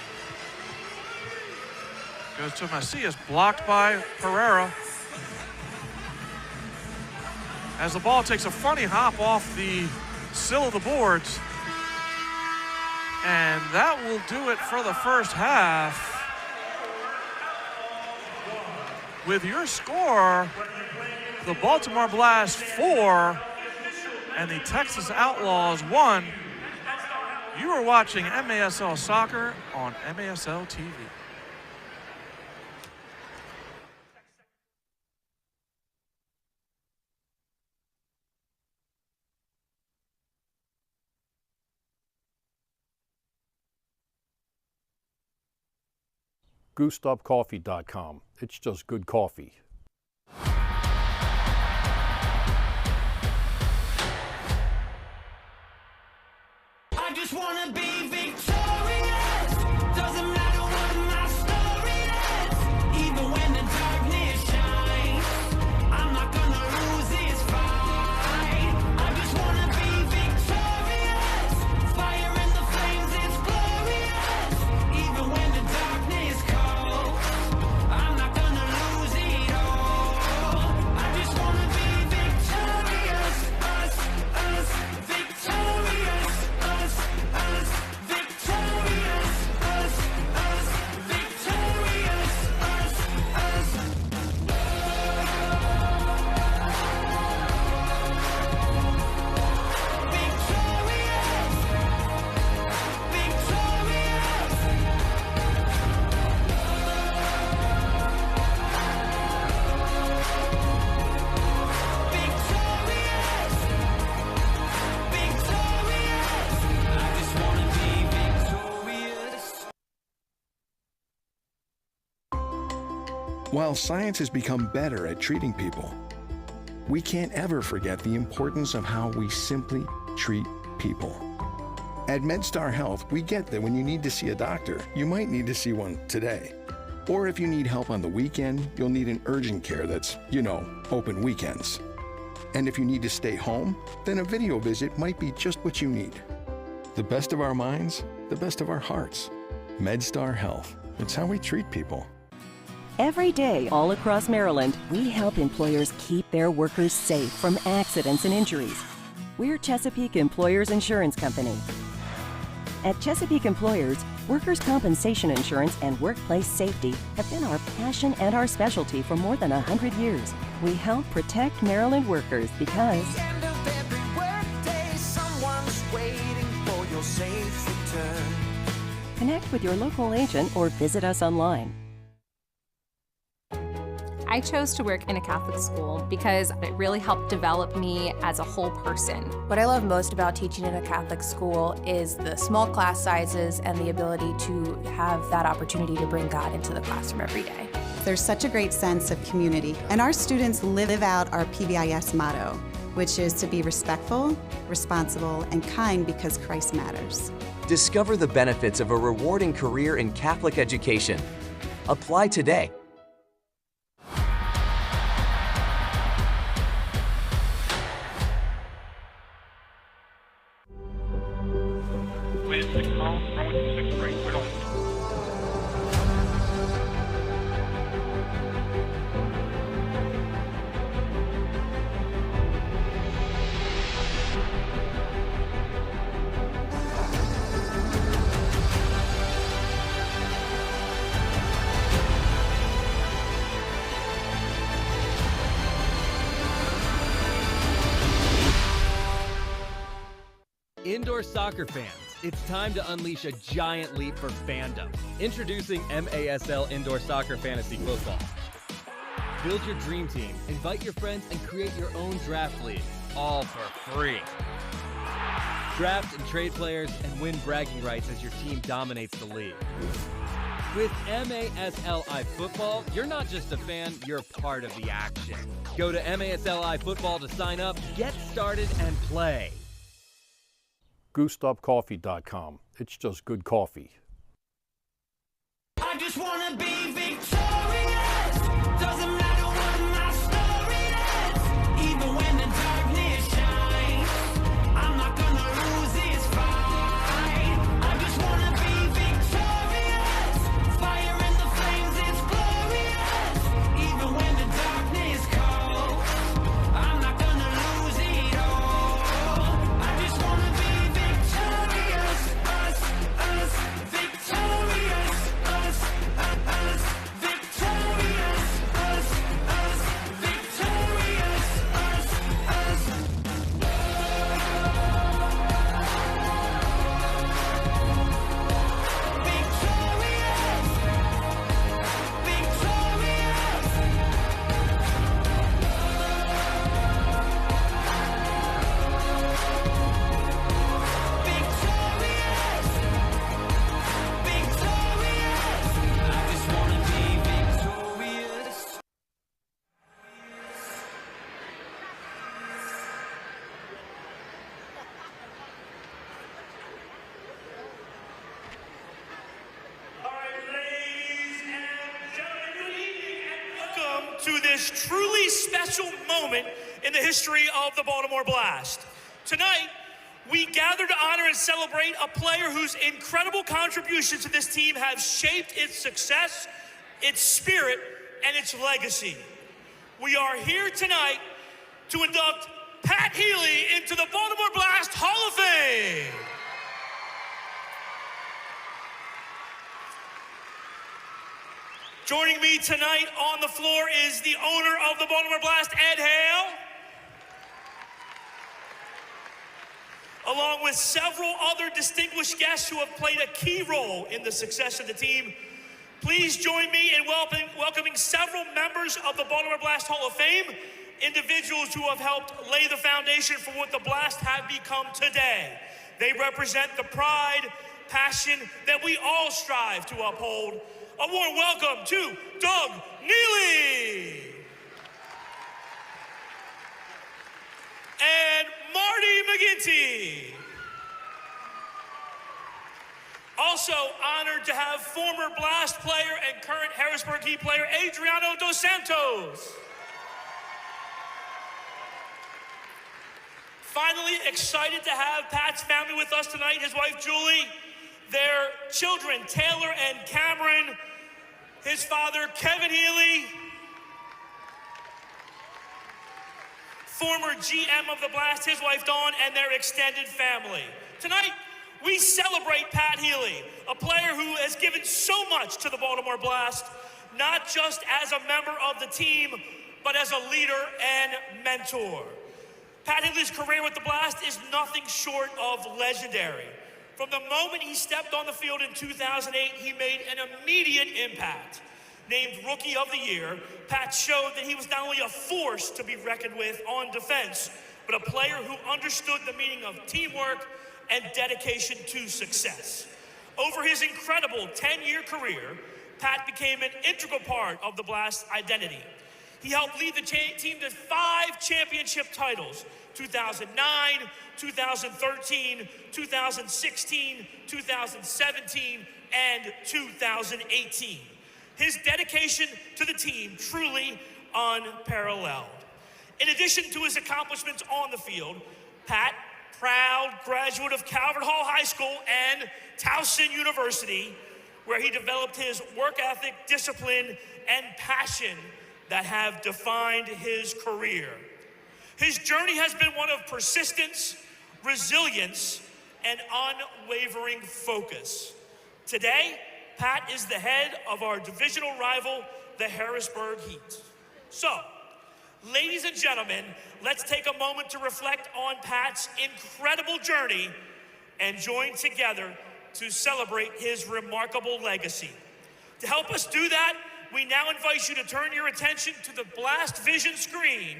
Goes to Macias, blocked by Pereira. As the ball takes a funny hop off the sill of the boards. And that will do it for the first half. With your score, the Baltimore Blast 4 and the Texas Outlaws 1. You are watching MASL Soccer on MASL TV. GoostUpCoffee.com. It's just good coffee. I just wanna be victorious. Doesn't matter what my story is. Even when the darkness shines, I'm not gonna lose this fight. I just wanna be victorious. Fire in the flames, it's glorious. Even when the darkness comes, I'm not gonna lose it all. While science has become better at treating people, we can't ever forget the importance of how we simply treat people. At MedStar Health, we get that when you need to see a doctor, you might need to see one today. Or if you need help on the weekend, you'll need an urgent care that's, open weekends. And if you need to stay home, then a video visit might be just what you need. The best of our minds, the best of our hearts. MedStar Health. It's how we treat people. Every day, all across Maryland, we help employers keep their workers safe from accidents and injuries. We're Chesapeake Employers Insurance Company. At Chesapeake Employers, workers' compensation insurance and workplace safety have been our passion and our specialty for more than 100 years. We help protect Maryland workers because End of every workday, someone's waiting for your safe return. connect with your local agent or visit us online. I chose to work in a Catholic school because it really helped develop me as a whole person. What I love most about teaching in a Catholic school is the small class sizes and the ability to have that opportunity to bring God into the classroom every day. There's such a great sense of community, and our students live out our PBIS motto, which is to be respectful, responsible, and kind because Christ matters. Discover the benefits of a rewarding career in Catholic education. Apply today. Indoor soccer fans, it's time to unleash a giant leap for fandom. Introducing MASL Indoor Soccer Fantasy Football. Build your dream team, invite your friends, and create your own draft league, all for free. Draft and trade players and win bragging rights as your team dominates the league. With MASLI Football, you're not just a fan, you're part of the action. Go to MASLI Football to sign up, get started, and play. GoosedUpCoffee.com. It's just good coffee. I just wanna be victorious. Doesn't matter what my story is. Even when the darkness shines, I'm not gonna lose this fight. I just wanna be victorious. Fire in the flames, it's glorious. Even when the darkness calls, I'm not gonna lose it all. I just wanna be victorious. Us, victorious. Us, victorious. Us, victorious. Us, Welcome to this truly special moment in the history of the Baltimore Blast. Tonight, we gather to honor and celebrate a player whose incredible contributions to this team have shaped its success, its spirit, and its legacy. We are here tonight to induct Pat Healey into the Baltimore Blast Hall of Fame. Joining me tonight on the floor is the owner of the Baltimore Blast, Ed Hale, along with several other distinguished guests who have played a key role in the success of the team. Please join me in welcoming several members of the Baltimore Blast Hall of Fame, individuals who have helped lay the foundation for what the Blast have become today. They represent the pride, passion that we all strive to uphold. a warm welcome to Doug Neely. And Marty McGinty. Also honored to have former Blast player and current Harrisburg Heat player Adriano Dos Santos. Finally, excited to have Pat's family with us tonight, his wife Julie, their children Taylor and Cameron, his father Kevin Healey, former GM of the Blast, his wife Dawn, and their extended family. Tonight, we celebrate Pat Healey, a player who has given so much to the Baltimore Blast, not just as a member of the team, but as a leader and mentor. Pat Healey's career with the Blast is nothing short of legendary. From the moment he stepped on the field in 2008, he made an immediate impact. Named Rookie of the Year, Pat showed that he was not only a force to be reckoned with on defense, but a player who understood the meaning of teamwork and dedication to success. Over his incredible 10-year career, Pat became an integral part of the Blast's identity. He helped lead the team to 5 championship titles: 2009, 2013, 2016, 2017, and 2018. His dedication to the team truly unparalleled. In addition to his accomplishments on the field, Pat, proud graduate of Calvert Hall High School and Towson University, where he developed his work ethic, discipline, and passion that have defined his career. His journey has been one of persistence, resilience, and unwavering focus. Today, Pat is the head of our divisional rival, the Harrisburg Heat. So, ladies and gentlemen, let's take a moment to reflect on Pat's incredible journey and join together to celebrate his remarkable legacy. To help us do that, we now invite you to turn your attention to the Blast Vision screen,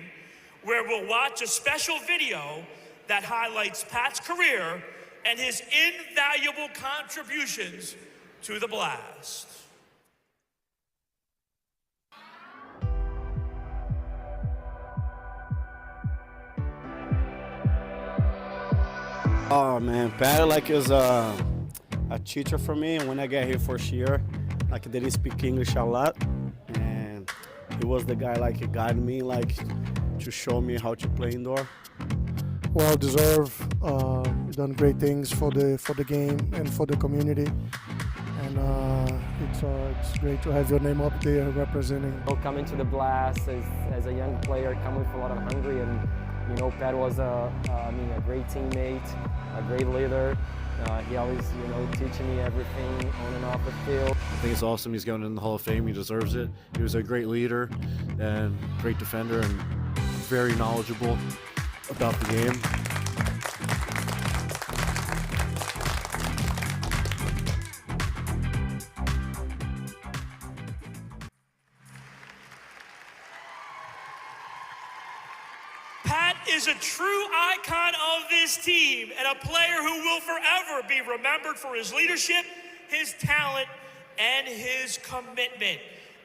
where we'll watch a special video that highlights Pat's career and his invaluable contributions to the Blast. Oh man, Pat is a teacher for me. When I got here first year, they didn't speak English a lot, and he was the guy he guided me to show me how to play indoor. Well deserved. You've done great things for the game and for the community, and it's great to have your name up there representing. Coming to the Blast as a young player, coming with a lot of hunger, and Pat was a great teammate, a great leader. He always, teaching me everything on and off the field. I think it's awesome he's going in the Hall of Fame. He deserves it. He was a great leader and great defender and very knowledgeable about the game. Pat is a true icon of this team and a player who will forever be remembered for his leadership, his talent, and his commitment.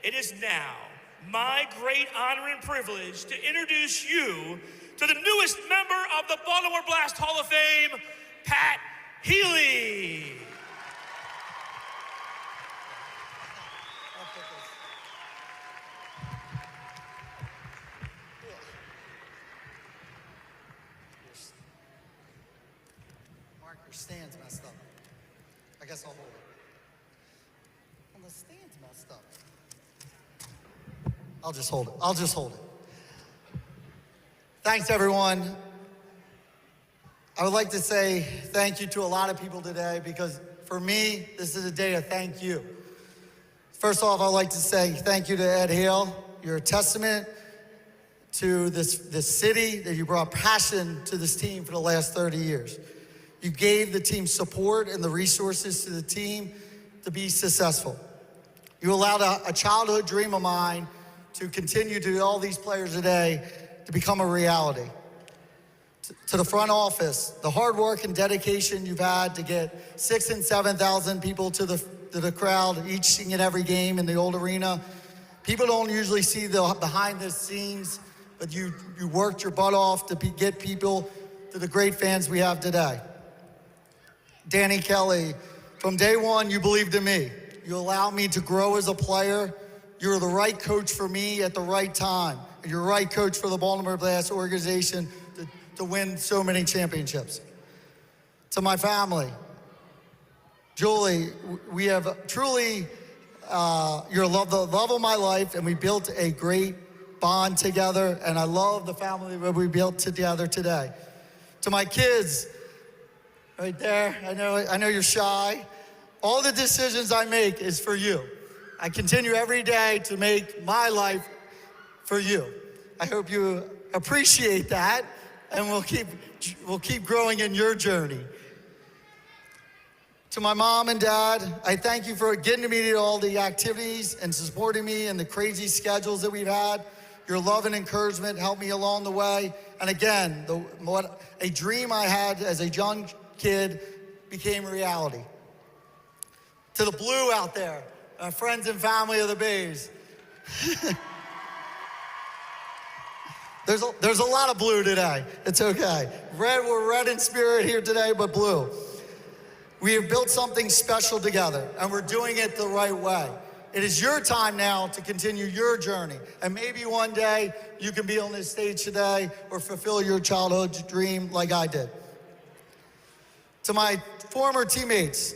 It is now my great honor and privilege to introduce you to the newest member of the Baltimore Blast Hall of Fame, Pat Healey. Mark, your stand's messed up. I guess I'll hold it. Well, the stand's messed up. I'll just hold it. Thanks, everyone. I would like to say thank you to a lot of people today, because for me, this is a day of thank you. First off, I'd like to say thank you to Ed Hale. You're a testament to this city, that you brought passion to this team for the last 30 years. You gave the team support and the resources to the team to be successful. You allowed a childhood dream of mine to continue to all these players today to become a reality. To the front office, the hard work and dedication you've had to get 6,000 and 7,000 people to to the crowd each and every game in the old arena. People don't usually see the behind the scenes, but you worked your butt off to get people to the great fans we have today. Danny Kelly, from day one, you believed in me. You allowed me to grow as a player. You were the right coach for me at the right time. You're the right coach for the Baltimore Blast organization to win so many championships. To my family, Julie, we have truly, you're the love of my life, and we built a great bond together, and I love the family that we built together today. To my kids, right there, I know you're shy. All the decisions I make is for you. I continue every day to make my life for you. I hope you appreciate that, and we'll keep growing in your journey. To my mom and dad, I thank you for getting me to all the activities and supporting me in the crazy schedules that we've had. Your love and encouragement helped me along the way. And again, a dream I had as a young kid became reality. To the blue out there, friends and family of the Bays. There's a lot of blue today. It's okay. We're red in spirit here today, but blue. We have built something special together, and we're doing it the right way. It is your time now to continue your journey, and maybe one day you can be on this stage today or fulfill your childhood dream like I did. To my former teammates,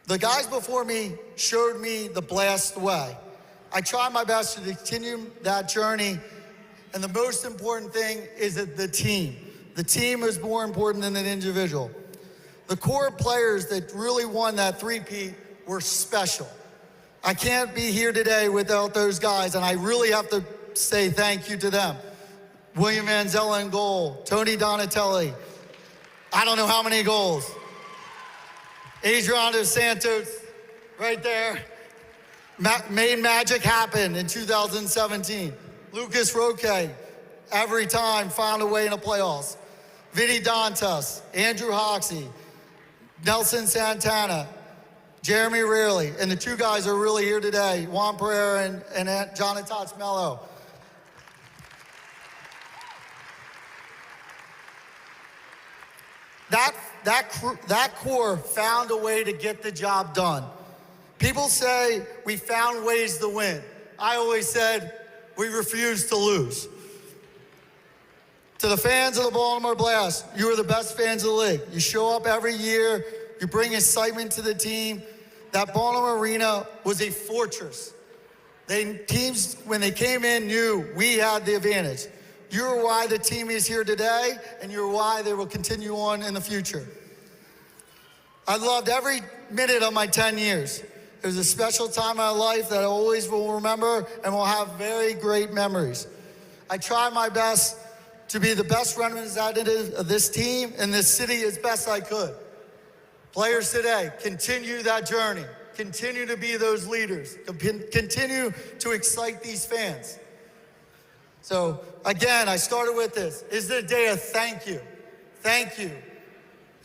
the guys before me showed me the Blast way. I tried my best to continue that journey, and the most important thing is that the team. The team is more important than an individual. The core players that really won that three-peat were special. I can't be here today without those guys, and I really have to say thank you to them. William Manzella in goal, Tony Donatelli, I don't know how many goals. Adrian dos Santos, right there, made magic happen in 2017. Lucas Roque, every time found a way in the playoffs. Vinny Dantas, Andrew Hoxie, Nelson Santana, Jeremy Rarely, and the two guys are really here today, Juan Pereira and Jonathan Mello. That core found a way to get the job done. People say we found ways to win. I always said we refused to lose. To the fans of the Baltimore Blast, you are the best fans of the league. You show up every year, you bring excitement to the team. That Baltimore Arena was a fortress. Teams, when they came in, knew we had the advantage. You're why the team is here today, and you're why they will continue on in the future. I loved every minute of my 10 years. It was a special time in my life that I always will remember and will have very great memories. I tried my best to be the best representative of this team and this city as best I could. Players today, continue that journey. Continue to be those leaders. Continue to excite these fans. So again, I started with this. It's the day of thank you. Thank you.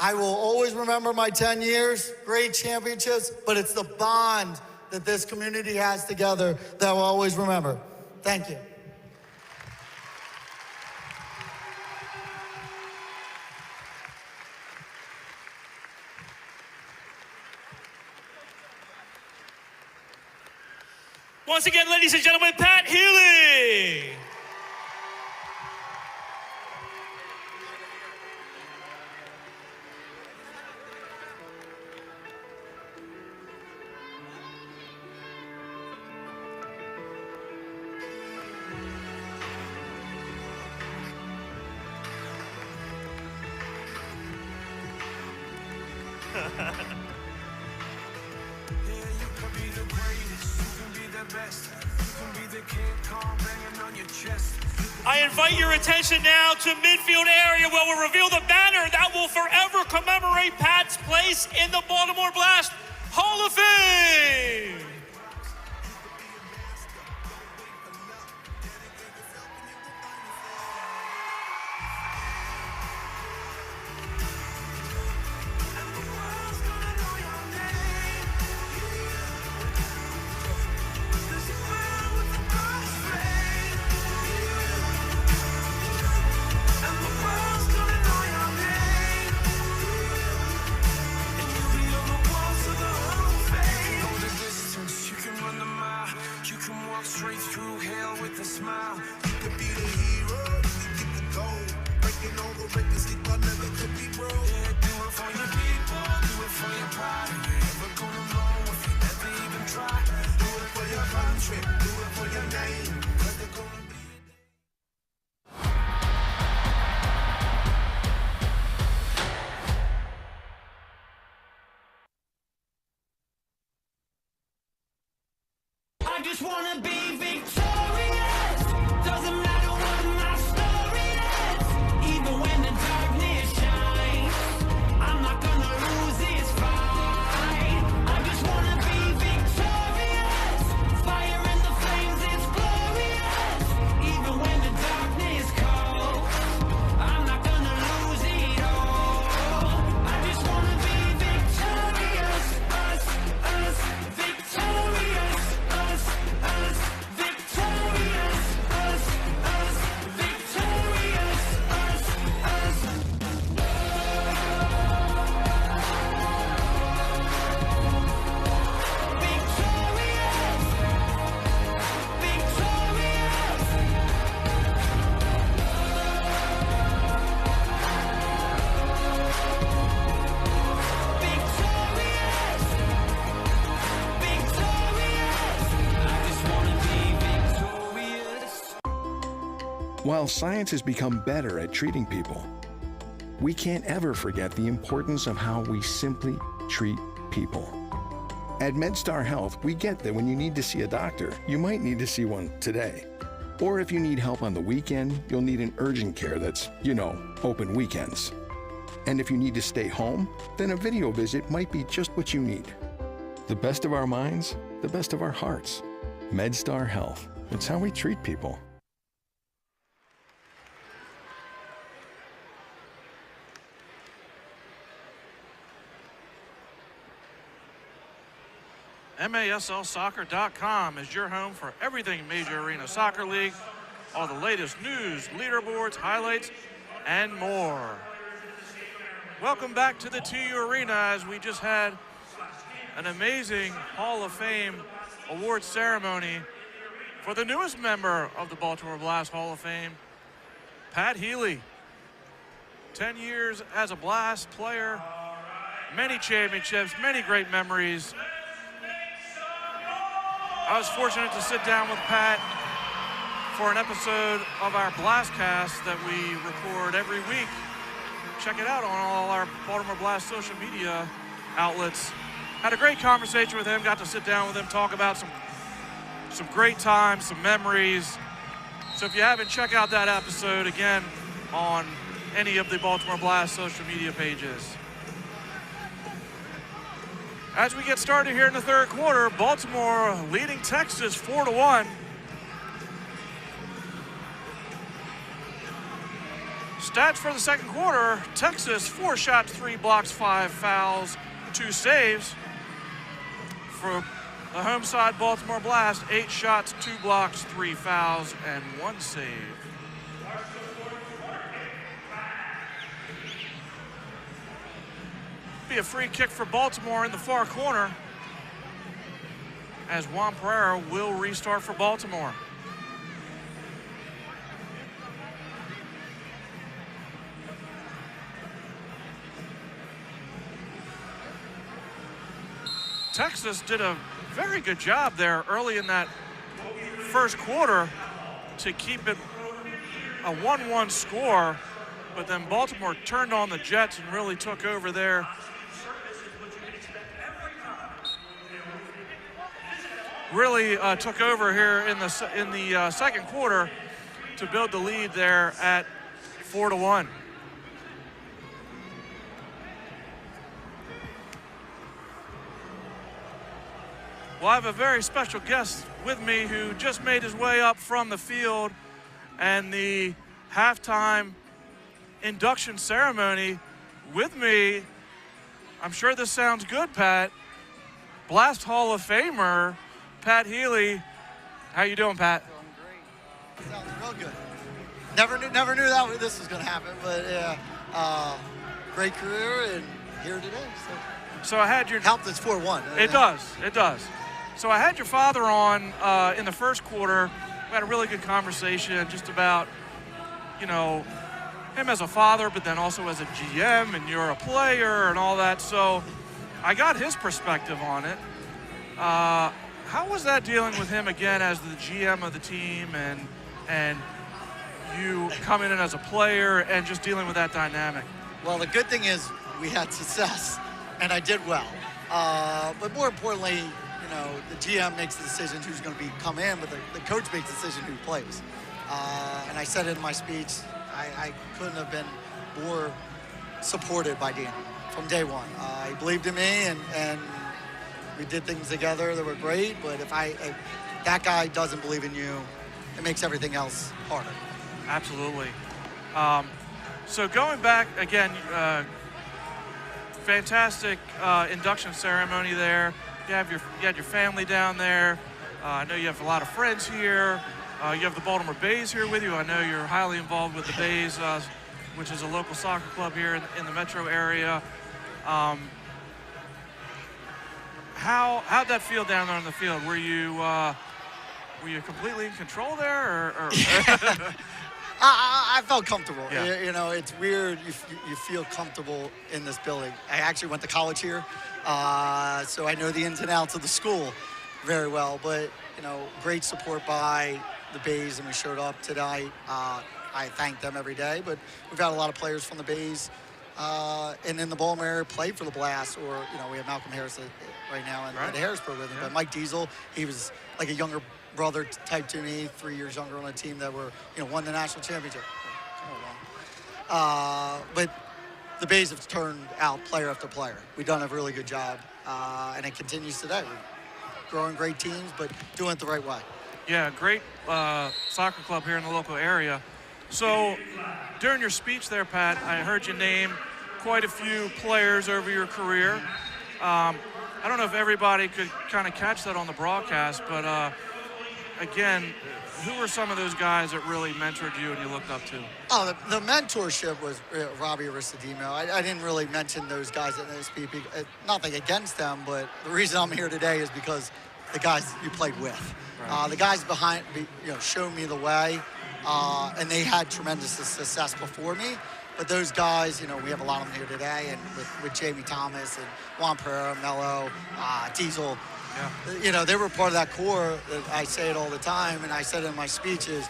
I will always remember my 10 years, great championships, but it's the bond that this community has together that I'll always remember. Thank you. Once again, ladies and gentlemen, Pat Healey. I invite your attention now to midfield area where we'll reveal the banner that will forever commemorate Pat's place in the Baltimore Blast Hall of Fame. just wanna be victorious. Doesn't matter what my story is. Even when the darkness shines, I'm not gonna lose this fight. I just wanna be victorious. Fire in the flames, it's glorious. Even when the darkness calls, I'm not gonna lose it all. I just wanna be victorious. Us, victorious. Us, victorious. Us, victorious. Us, While science has become better at treating people, we can't ever forget the importance of how we simply treat people. At MedStar Health, we get that when you need to see a doctor, you might need to see one today. Or if you need help on the weekend, you'll need an urgent care that's, open weekends. And if you need to stay home, then a video visit might be just what you need. The best of our minds, the best of our hearts. MedStar Health. It's how we treat people. MASLsoccer.com is your home for everything Major Arena Soccer League, all the latest news, leaderboards, highlights, and more. Welcome back to the TU Arena as we just had an amazing Hall of Fame award ceremony for the newest member of the Baltimore Blast Hall of Fame, Pat Healey. 10 years as a Blast player, many championships, many great memories. I was fortunate to sit down with Pat for an episode of our Blastcast that we record every week. Check it out on all our Baltimore Blast social media outlets. Had a great conversation with him, got to sit down with him, talk about some great times, some memories. So if you haven't, check out that episode again on any of the Baltimore Blast social media pages. As we get started here in the third quarter, Baltimore leading Texas 4-1. Stats for the second quarter, Texas 4 shots, 3 blocks, 5 fouls, 2 saves. For the home side Baltimore Blast, 8 shots, 2 blocks, 3 fouls, and 1 save. Be a free kick for Baltimore in the far corner as Juan Pereira will restart for Baltimore. Texas did a very good job there early in that first quarter to keep it a 1-1 score, but then Baltimore turned on the Jets and really took over there. Really took over here in the second quarter to build the lead there at 4-1. Well, I have a very special guest with me who just made his way up from the field and the halftime induction ceremony with me. I'm sure this sounds good, Pat. Blast Hall of Famer, Pat Healey. How you doing, Pat? Doing great. Sounds real good. Never knew that this was going to happen, but yeah, great career and here today. So I had your helped. It's 4-1. It does. So I had your father on in the first quarter. We had a really good conversation just about, him as a father, but then also as a GM, and you're a player and all that. So I got his perspective on it. How was that dealing with him again as the GM of the team and you coming in as a player and just dealing with that dynamic? Well, the good thing is we had success and I did well. But more importantly, the GM makes the decision who's going to come in, but the coach makes the decision who plays. And I said it in my speech, I couldn't have been more supported by Dan from day one. He believed in me, and we did things together that were great, but if that guy doesn't believe in you, it makes everything else harder. Absolutely. So going back, again, fantastic induction ceremony there. You had your family down there. I know you have a lot of friends here. You have the Baltimore Bays here with you. I know you're highly involved with the Bays, which is a local soccer club here in the metro area. How'd that feel down there on the field? Were you completely in control there, or? I felt comfortable. Yeah. It's weird. You feel comfortable in this building. I actually went to college here, so I know the ins and outs of the school very well. But great support by the Bays, and we showed up tonight. I thank them every day. But we've got a lot of players from the Bays, and in the Baltimore area play for the Blast, or we have Malcolm Harris right now at Harrisburg with him. But Mike Diesel, he was like a younger brother type to me, 3 years younger on a team that won the national championship. But the Bays have turned out player after player. We've done a really good job, and it continues today. We're growing great teams, but doing it the right way. Yeah, great soccer club here in the local area. So during your speech there, Pat, I heard you name quite a few players over your career. I don't know if everybody could kind of catch that on the broadcast, but again, who were some of those guys that really mentored you and you looked up to? Oh, the mentorship was Robbie Aristodemo. I didn't really mention those guys in this speech. Nothing against them, but the reason I'm here today is because the guys you played with. Right. The guys behind, showed me the way, and they had tremendous success before me. But those guys, we have a lot of them here today, and with Jamie Thomas and Juan Pereira, Mello, Diesel. Yeah. They were part of that core. I say it all the time, and I said it in my speeches.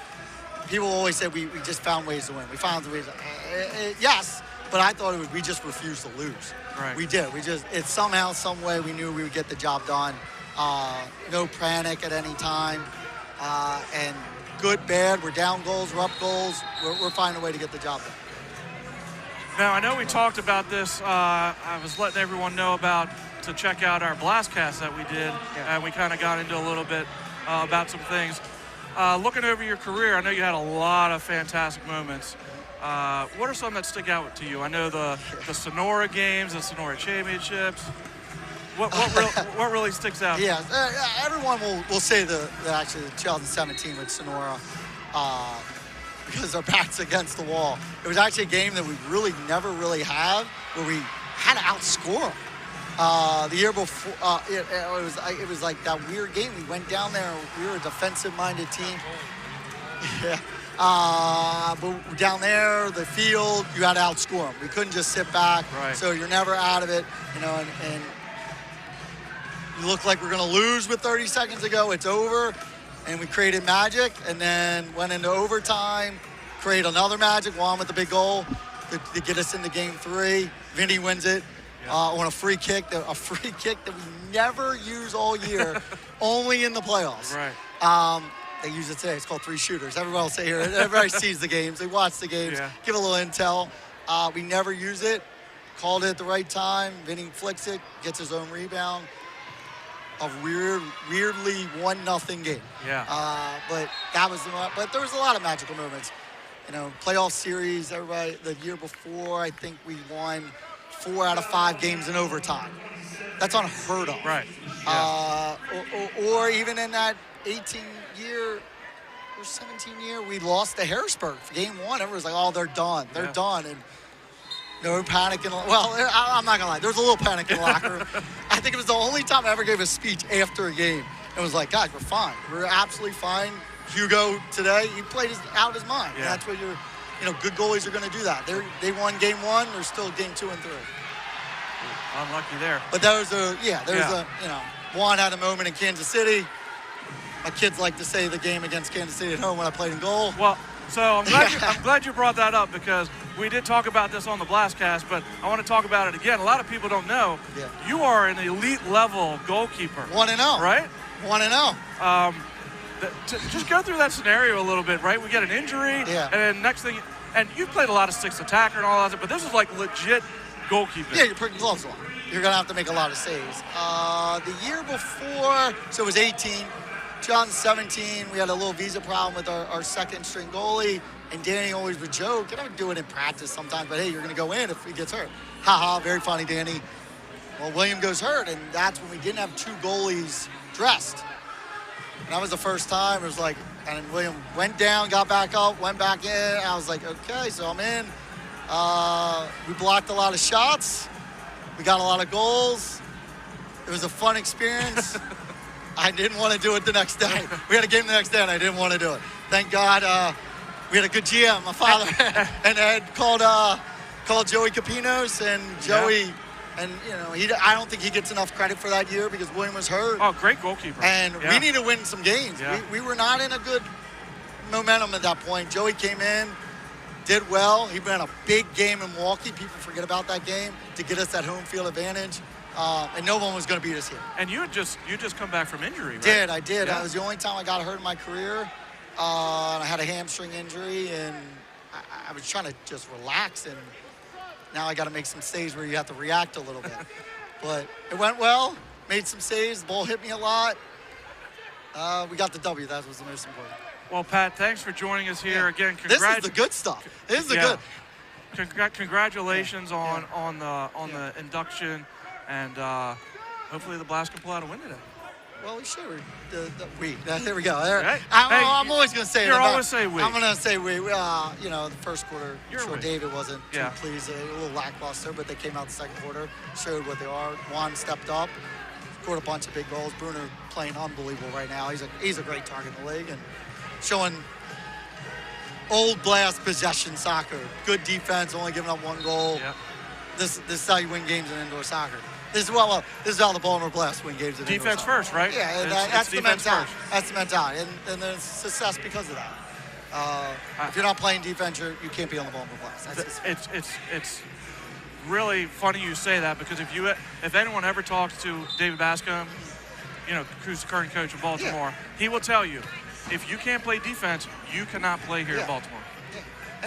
People always say we just found ways to win. We found ways. Yes, but I thought we just refused to lose. Right. We did. It's somehow, some way, we knew we would get the job done. No panic at any time, and good, bad. We're down goals, we're up goals. We're finding a way to get the job done. Now, I know we talked about this. I was letting everyone know to check out our Blastcast that we did, and we kind of got into a little bit about some things. Looking over your career, I know you had a lot of fantastic moments. What are some that stick out to you? I know the Sonora games, the Sonora championships. What really sticks out? Yeah, everyone will say actually the 2017 with Sonora, because our back's against the wall. It was actually a game that we really never really have, where we had to outscore them. The year before, it was like that weird game. We went down there, we were a defensive-minded team. Yeah. But down there, the field, you had to outscore them. We couldn't just sit back. Right. So you're never out of it, and you look like we're going to lose with 30 seconds to go. It's over. And we created magic, and then went into overtime, create another magic, Juan with the big goal to get us into game 3. Vinny wins it on a free kick that we never use all year, only in the playoffs. Right. They use it today. It's called 3 shooters. Everybody will say here, everybody sees the games. They watch the games, give a little intel. We never use it. Called it at the right time. Vinny flicks it, gets his own rebound. A weirdly 1-0 game. Yeah. But that was but there was a lot of magical moments. Playoff series, everybody, the year before, I think we won 4 out of 5 games in overtime. That's unheard of. Right. Yeah. Or even in that 18-year or 17-year, we lost to Harrisburg for game 1. Everyone's like, oh, they're done. They're done. And no panic I'm not gonna lie. There was a little panic in the locker room. I think it was the only time I ever gave a speech after a game. It was like, guys, we're fine. We're absolutely fine. Hugo today, he played out of his mind. Yeah. And that's what good goalies are gonna do that. They won game 1. They're still game 2 and 3. Unlucky there. But Juan had a moment in Kansas City. My kids like to say the game against Kansas City at home when I played in goal. Well, so I'm glad you brought that up, because we did talk about this on the Blastcast, but I want to talk about it again. A lot of people don't know you are an elite level goalkeeper. 1-0. Right? 1-0. Just go through that scenario a little bit, right? We get an injury, and then next thing, and you've played a lot of sixth attacker and all that, but this is like legit goalkeeping. Yeah, you're putting gloves on. You're going to have to make a lot of saves. The year before, so it was 18, 2017, we had a little visa problem with our second string goalie, and Danny always would joke, and I would do it in practice sometimes, but hey, you're going to go in if he gets hurt. Haha, very funny, Danny. Well, William goes hurt, and that's when we didn't have two goalies dressed. And that was the first time. It was like, and William went down, got back up, went back in. And I was like, okay, so I'm in. We blocked a lot of shots. We got a lot of goals. It was a fun experience. I didn't want to do it the next day. We had a game the next day, and I didn't want to do it. Thank God we had a good GM. My father and Ed called Joey Capinos, and Joey, and I don't think he gets enough credit for that year because William was hurt. Oh, great goalkeeper. And we need to win some games. Yeah. We were not in a good momentum at that point. Joey came in, did well. He ran a big game in Milwaukee. People forget about that game to get us that home field advantage. And no one was going to beat us here. And you just come back from injury, right? I did. Yeah. That was the only time I got hurt in my career. And I had a hamstring injury, and I was trying to just relax, and now I got to make some saves where you have to react a little bit. But it went well, made some saves, the ball hit me a lot. We got the W, that was the most important. Well, Pat, thanks for joining us here. Again, this is the good stuff. This is the good. Congratulations on the induction, and hopefully the Blast can pull out a win today. Well, we should. There we go. Right? I'm always going to say it. You're always say we. I'm going to say we. The first quarter, David wasn't too Yeah. pleased. A little lackluster, but they came out the second quarter, showed what they are. Juan stepped up, scored a bunch of big goals. Bruner playing unbelievable right now. He's a great target in the league and showing old Blast possession soccer. Good defense, only giving up one goal. Yep. This is how you win games in indoor soccer. This is how the Baltimore Blast win games in indoor Defense soccer. first, right? Yeah, that's the mentality. That's the mentality, and there's success because of that. If you're not playing defense, you can't be on the Baltimore Blast. It's really funny you say that because if anyone ever talks to David Bascom, who's the current coach of Baltimore, he will tell you, if you can't play defense, you cannot play here in Baltimore.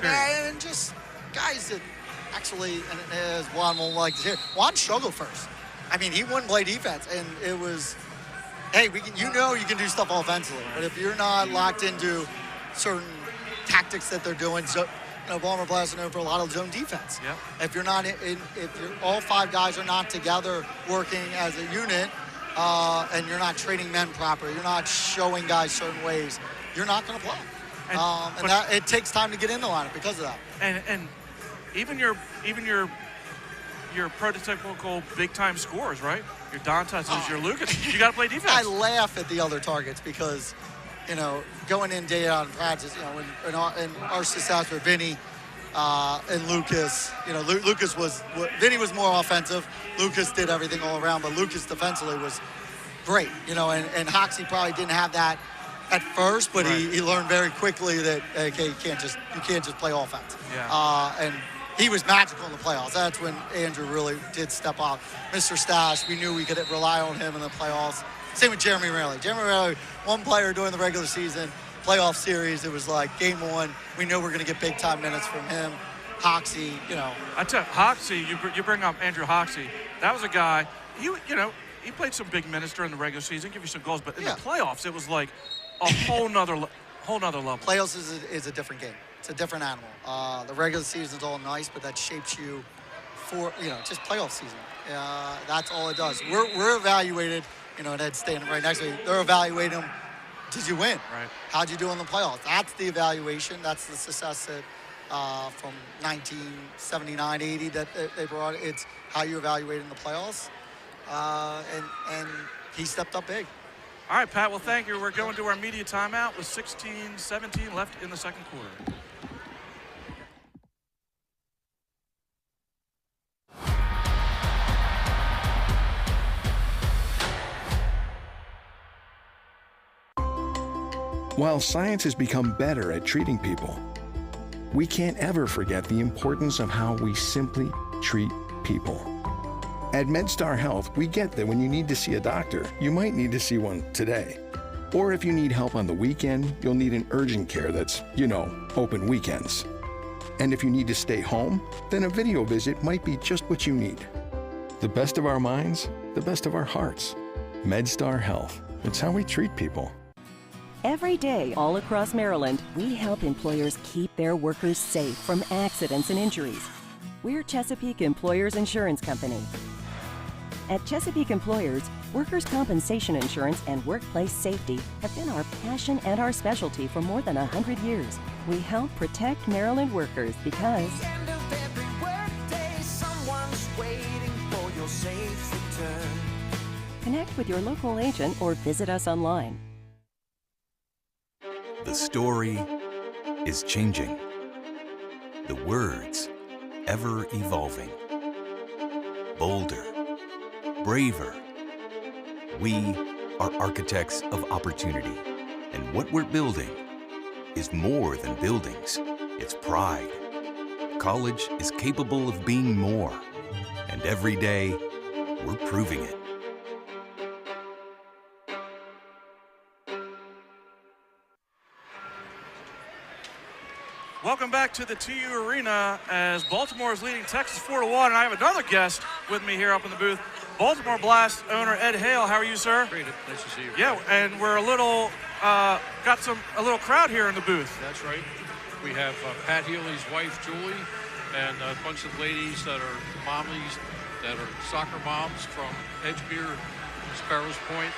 Yeah. And just guys that actually, and as Juan won't like to hear, Juan struggled first. I mean, he wouldn't play defense, and it was, hey, you can do stuff offensively, but if you're not locked into certain tactics that they're doing, so Baltimore Blast are known for a lot of zone defense. Yep. If you're not all five guys are not together working as a unit, and you're not training men properly, you're not showing guys certain ways, you're not going to play. And it takes time to get in the lineup because of that. And even your prototypical big time scorers, right? Your Dantas, your Lucas. You got to play defense. I laugh at the other targets because, going in day out in practice, in our success with Vinny and Lucas, Vinny was more offensive. Lucas did everything all around, but Lucas defensively was great, and Hoxie probably didn't have that at first, but he learned very quickly that, okay, you can't just play offense. Yeah. And he was magical in the playoffs. That's when Andrew really did step up. Mr. Stash, we knew we could rely on him in the playoffs. Same with Jeremy Rayleigh. Jeremy Rayleigh, one player during the regular season, playoff series, it was like game one. We know we're going to get big time minutes from him. Hoxie, I tell you, Hoxie, you bring up Andrew Hoxie. That was a guy, he played some big minutes during the regular season, give you some goals, but in the playoffs, it was like a whole nother level. Playoffs is a different game. It's a different animal. The regular season's all nice, but that shapes you for, just playoff season. That's all it does. We're evaluated, and Ed's standing right next to me. They're evaluating them. Did you win? Right. How'd you do in the playoffs? That's the evaluation. That's the success that from 1979, 80 that they brought. It's how you evaluate in the playoffs. And he stepped up big. All right, Pat, well, thank you. We're going to our media timeout with 16-17 left in the second quarter. While science has become better at treating people, We can't ever forget the importance of how we simply treat people. At MedStar Health, we get that when you need to see a doctor, you might need to see one today. Or if you need help on the weekend, you'll need an urgent care that's, open weekends. And if you need to stay home, then a video visit might be just what you need. The best of our minds, the best of our hearts. MedStar Health. It's how we treat people. Every day, all across Maryland, we help employers keep their workers safe from accidents and injuries. We're Chesapeake Employers Insurance Company. At Chesapeake Employers, workers' compensation insurance and workplace safety have been our passion and our specialty for more than 100 years. We help protect Maryland workers because connect with your local agent or visit us online. The story is changing. The words ever evolving. Bolder, braver. We are architects of opportunity, and what we're building is more than buildings. It's pride. College is capable of being more, and every day we're proving it. Welcome back to the TU Arena as Baltimore is leading Texas 4-1. And I have another guest with me here up in the booth, Baltimore Blast owner Ed Healey. How are you, sir? Great, nice to see you. Yeah, and we're a little crowd here in the booth. That's right. We have Pat Healey's wife, Julie, and a bunch of ladies that are mommies, that are soccer moms from Edgemere and Sparrows Point.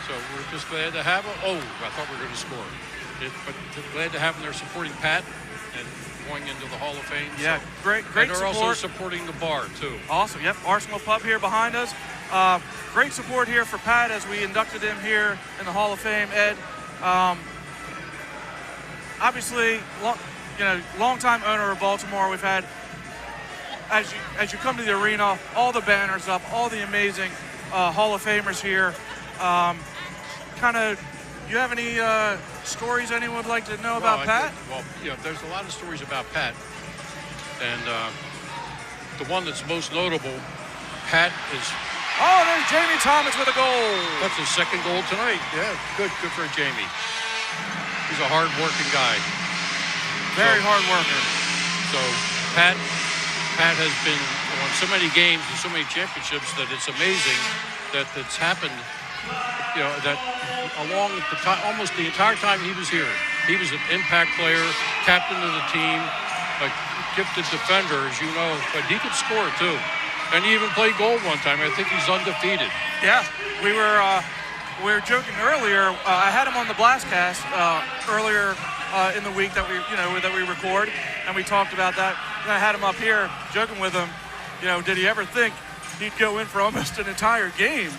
So we're just glad to have them. Oh, I thought we were going to score. But glad to have them there supporting Pat and going into the Hall of Fame. Yeah, so. great And they're support. also supporting the bar, too. Awesome, yep. Arsenal Pub here behind us. Great support here for Pat as we inducted him here in the Hall of Fame, Ed. Obviously, longtime owner of Baltimore. We've had, as you come to the arena, all the banners up, all the amazing Hall of Famers here. You have any stories anyone would like to know about Pat? There's a lot of stories about Pat. And the one that's most notable, Pat is... Oh, there's Jamie Thomas with a goal. That's his second goal tonight. Yeah, good for Jamie. He's a hard-working guy. Very hard worker. So Pat has been on so many games and so many championships that it's amazing that it's happened. That along the time, almost the entire time he was here, he was an impact player, captain of the team, a gifted defender, as you know, but he could score too. And he even played goal one time. I think he's undefeated. Yeah, we were joking earlier. I had him on the Blastcast earlier in the week that we record, and we talked about that. And I had him up here joking with him. Did he ever think he'd go in for almost an entire game?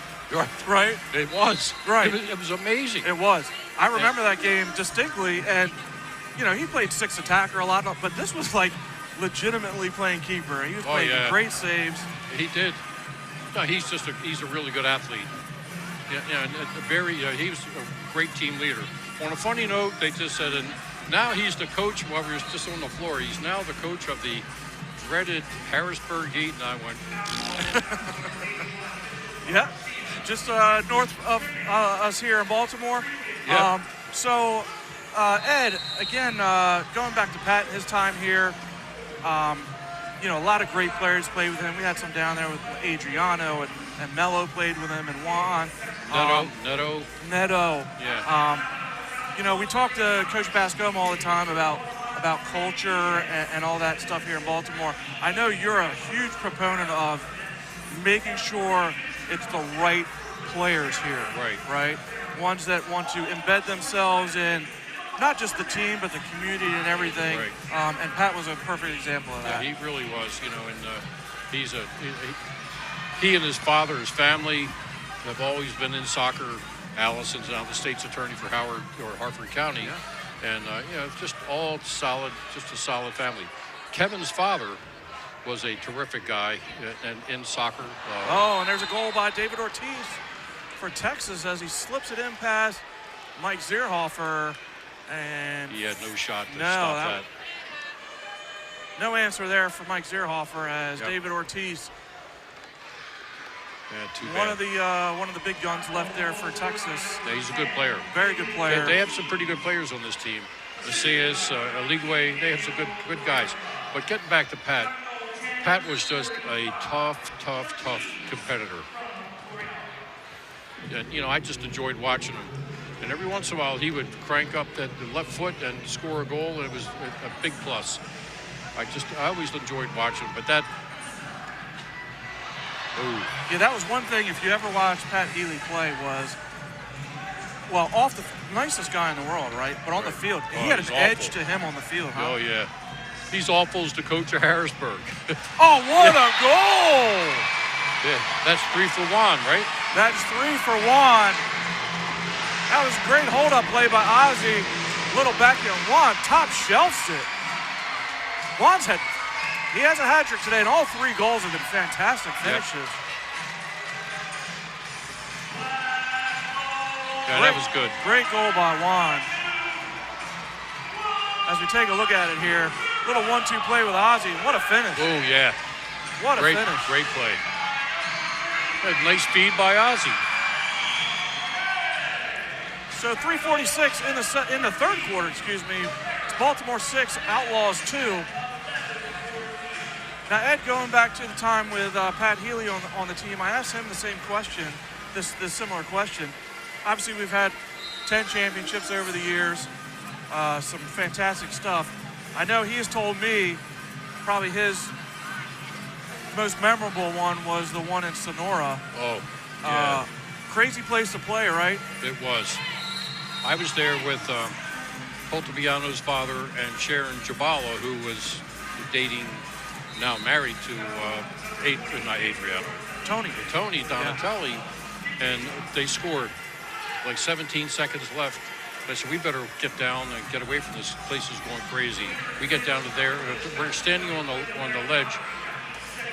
Right? It was. Right. It was amazing. It was. I remember that game distinctly, and, he played six attacker a lot, but this was like legitimately playing keeper. He was playing great saves. He did. No, he's a really good athlete. He was a great team leader. On a funny note, they just said, and now he's the coach while we were just on the floor. He's now the coach of the dreaded Harrisburg Heat, and I went... Yeah. Just north of us here in Baltimore. Yeah. Ed, again, going back to Pat, his time here, a lot of great players played with him. We had some down there with Adriano, and Mello played with him, and Juan. Neto. Yeah. We talk to Coach Bascom all the time about culture and all that stuff here in Baltimore. I know you're a huge proponent of making sure it's the right players here. Right? Ones that want to embed themselves in not just the team, but the community and everything. Right. And Pat was a perfect example of that. Yeah, he really was, and he and his father, his family, have always been in soccer. Allison's now the state's attorney for Harford County. Yeah. And, just all solid, just a solid family. Kevin's father was a terrific guy in soccer. And there's a goal by David Ortiz for Texas as he slips it in past Mike Zierhofer. And he had no shot to no, stop that. No answer there for Mike Zierhofer as Yep. David Ortiz, Yeah, too one bad. of the big guns left there for Texas. Yeah, he's a good player. Very good player. They have some pretty good players on this team. Macias, Aligwe, they have some good guys. But getting back to Pat, Pat was just a tough competitor. And, you know, I just enjoyed watching him. And every once in a while, he would crank up the left foot and score a goal, and it was a big plus. I always enjoyed watching him. But that, yeah, that was one thing. If you ever watched Pat Healey play, was off the nicest guy in the world, right? But on the field, he had an edge to him on the field. Huh? Oh yeah, he's awful as the coach of Harrisburg. Oh, what a goal! Yeah, that's 3 for Juan, right? That's 3 for Juan. That was a great hold-up play by Ozzy. Little backhand. Juan top shelves it. He has a hat trick today, and all 3 goals have been fantastic finishes. Yep. Yeah, that was good. Great goal by Juan. As we take a look at it here, little 1-2 play with Ozzy. What a finish. Oh, yeah. What a finish. Great play. Nice feed by Ozzy. So 3:46 in the third quarter, excuse me. It's Baltimore 6, Outlaws 2. Now, Ed, going back to the time with Pat Healey on the team, I asked him the same question, this similar question. Obviously, we've had 10 championships over the years, some fantastic stuff. I know he has told me probably his most memorable one was the one in Sonora. Oh, yeah. Crazy place to play, right? It was. I was there with Poltaviano's father and Sharon Jabala, who was dating, now married to not Adriano. Tony Donatelli, yeah. And they scored like 17 seconds left. I said, we better get down and get away from this. Place is going crazy. We get down to there. We're standing on the ledge.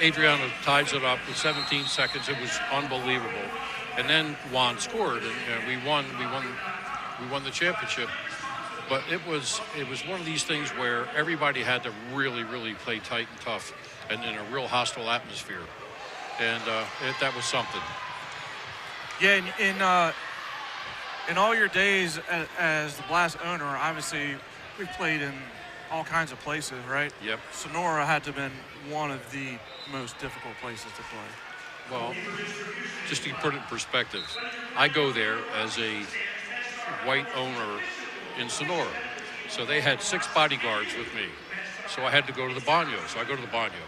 Adriano ties it up with 17 seconds. It was unbelievable. And then Juan scored, and we won the championship. But it was one of these things where everybody had to really, really play tight and tough, and in a real hostile atmosphere. And that was something. Yeah, in all your days as the Blast owner, obviously we've played in all kinds of places, right? Yep. Sonora had to have been one of the most difficult places to play. Well, just to put it in perspective, I go there as a white owner in Sonora. So they had 6 bodyguards with me. So I had to go to the baño. So I go to the baño.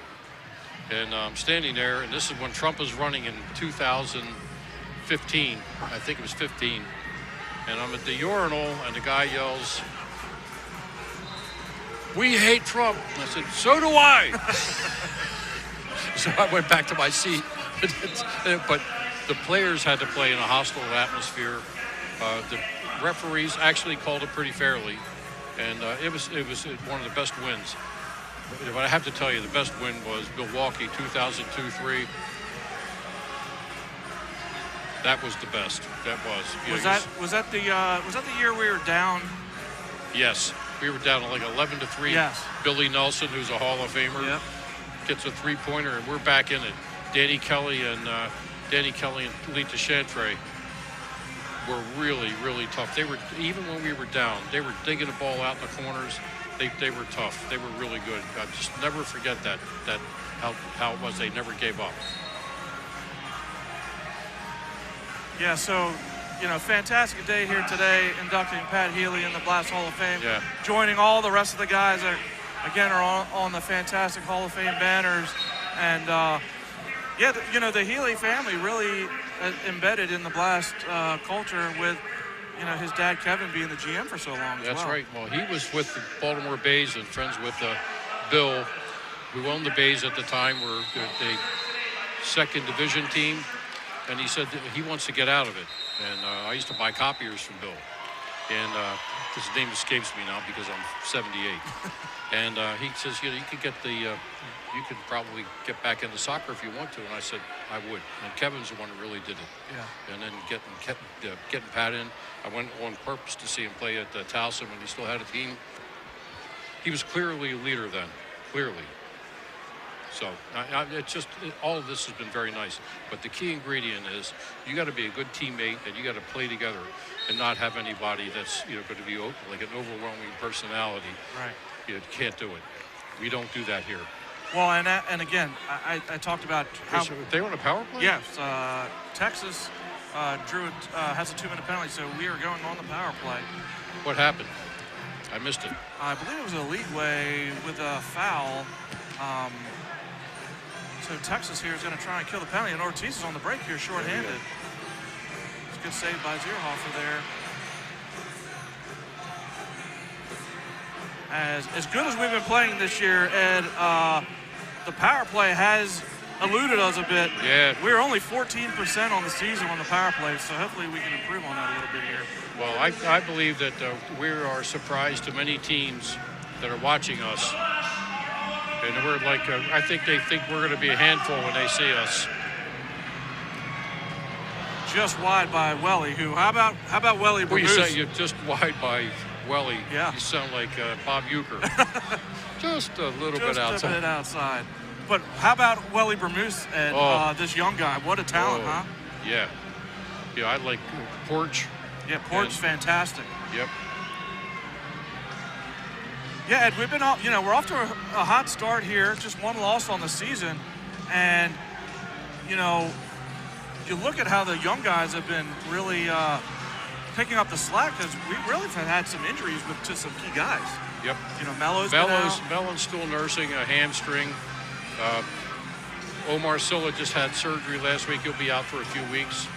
And I'm standing there, and this is when Trump was running in 2015. I think it was 15. And I'm at the urinal, and the guy yells, "We hate Trump." And I said, "So do I." So I went back to my seat. But the players had to play in a hostile atmosphere. The referees actually called it pretty fairly, and it was one of the best wins. But I have to tell you, the best win was Milwaukee 2002-03. That was the best. That was. Was that the year we were down? Yes, we were down like 11-3. Yes. Billy Nelson, who's a Hall of Famer, gets a 3-pointer, and we're back in it. Danny Kelly and Lita Chantre were really, really tough. They were, even when we were down, they were digging the ball out in the corners. They were tough. They were really good. I just never forget that how it was. They never gave up. Yeah, so, fantastic day here today, inducting Pat Healey in the Blast Hall of Fame. Yeah. Joining all the rest of the guys that, again, are on the fantastic Hall of Fame banners. And, the Healey family really embedded in the Blast culture with, his dad, Kevin, being the GM for so long as well. That's right. Well, he was with the Baltimore Bays and friends with Bill, who owned the Bays at the time, were the second division team. And he said that he wants to get out of it. And I used to buy copiers from Bill. and his name escapes me now because I'm 78. And he says, you could probably get back into soccer if you want to. And I said, I would. And Kevin's the one who really did it. Yeah. And then getting Pat in, I went on purpose to see him play at Towson when he still had a team. He was clearly a leader then, clearly. So all of this has been very nice. But the key ingredient is you got to be a good teammate and you got to play together and not have anybody that's going to be like an overwhelming personality. Right. You can't do it. We don't do that here. Well, and again, I talked about how they were on a power play. Yes, Texas has a 2-minute penalty, so we are going on the power play. What happened? I missed it. I believe it was a lead way with a foul. So Texas here is going to try and kill the penalty, and Ortiz is on the break here, shorthanded. It's a good save by Zierhofer there. As good as we've been playing this year, Ed, the power play has eluded us a bit. Yeah. We're only 14% on the season on the power play, so hopefully we can improve on that a little bit here. Well, I believe that we are a surprise to many teams that are watching us. And we're like, I think they think we're going to be a handful when they see us. Just wide by Welly, who, how about Welly? Well, you say you're just wide by Welly. Yeah. You sound like Bob Euchre. Just a little bit outside. Just a bit outside. But how about Welly Bermuse and this young guy? What a talent, huh? Yeah. Yeah, I like Porch. Yeah, Porch's fantastic. Yep. Yeah, Ed, we've been we're off to a hot start here, just one loss on the season. And, you look at how the young guys have been really picking up the slack because we really have had some injuries to some key guys. Yep. Mello's still nursing a hamstring. Omar Silla just had surgery last week. He'll be out for a few weeks.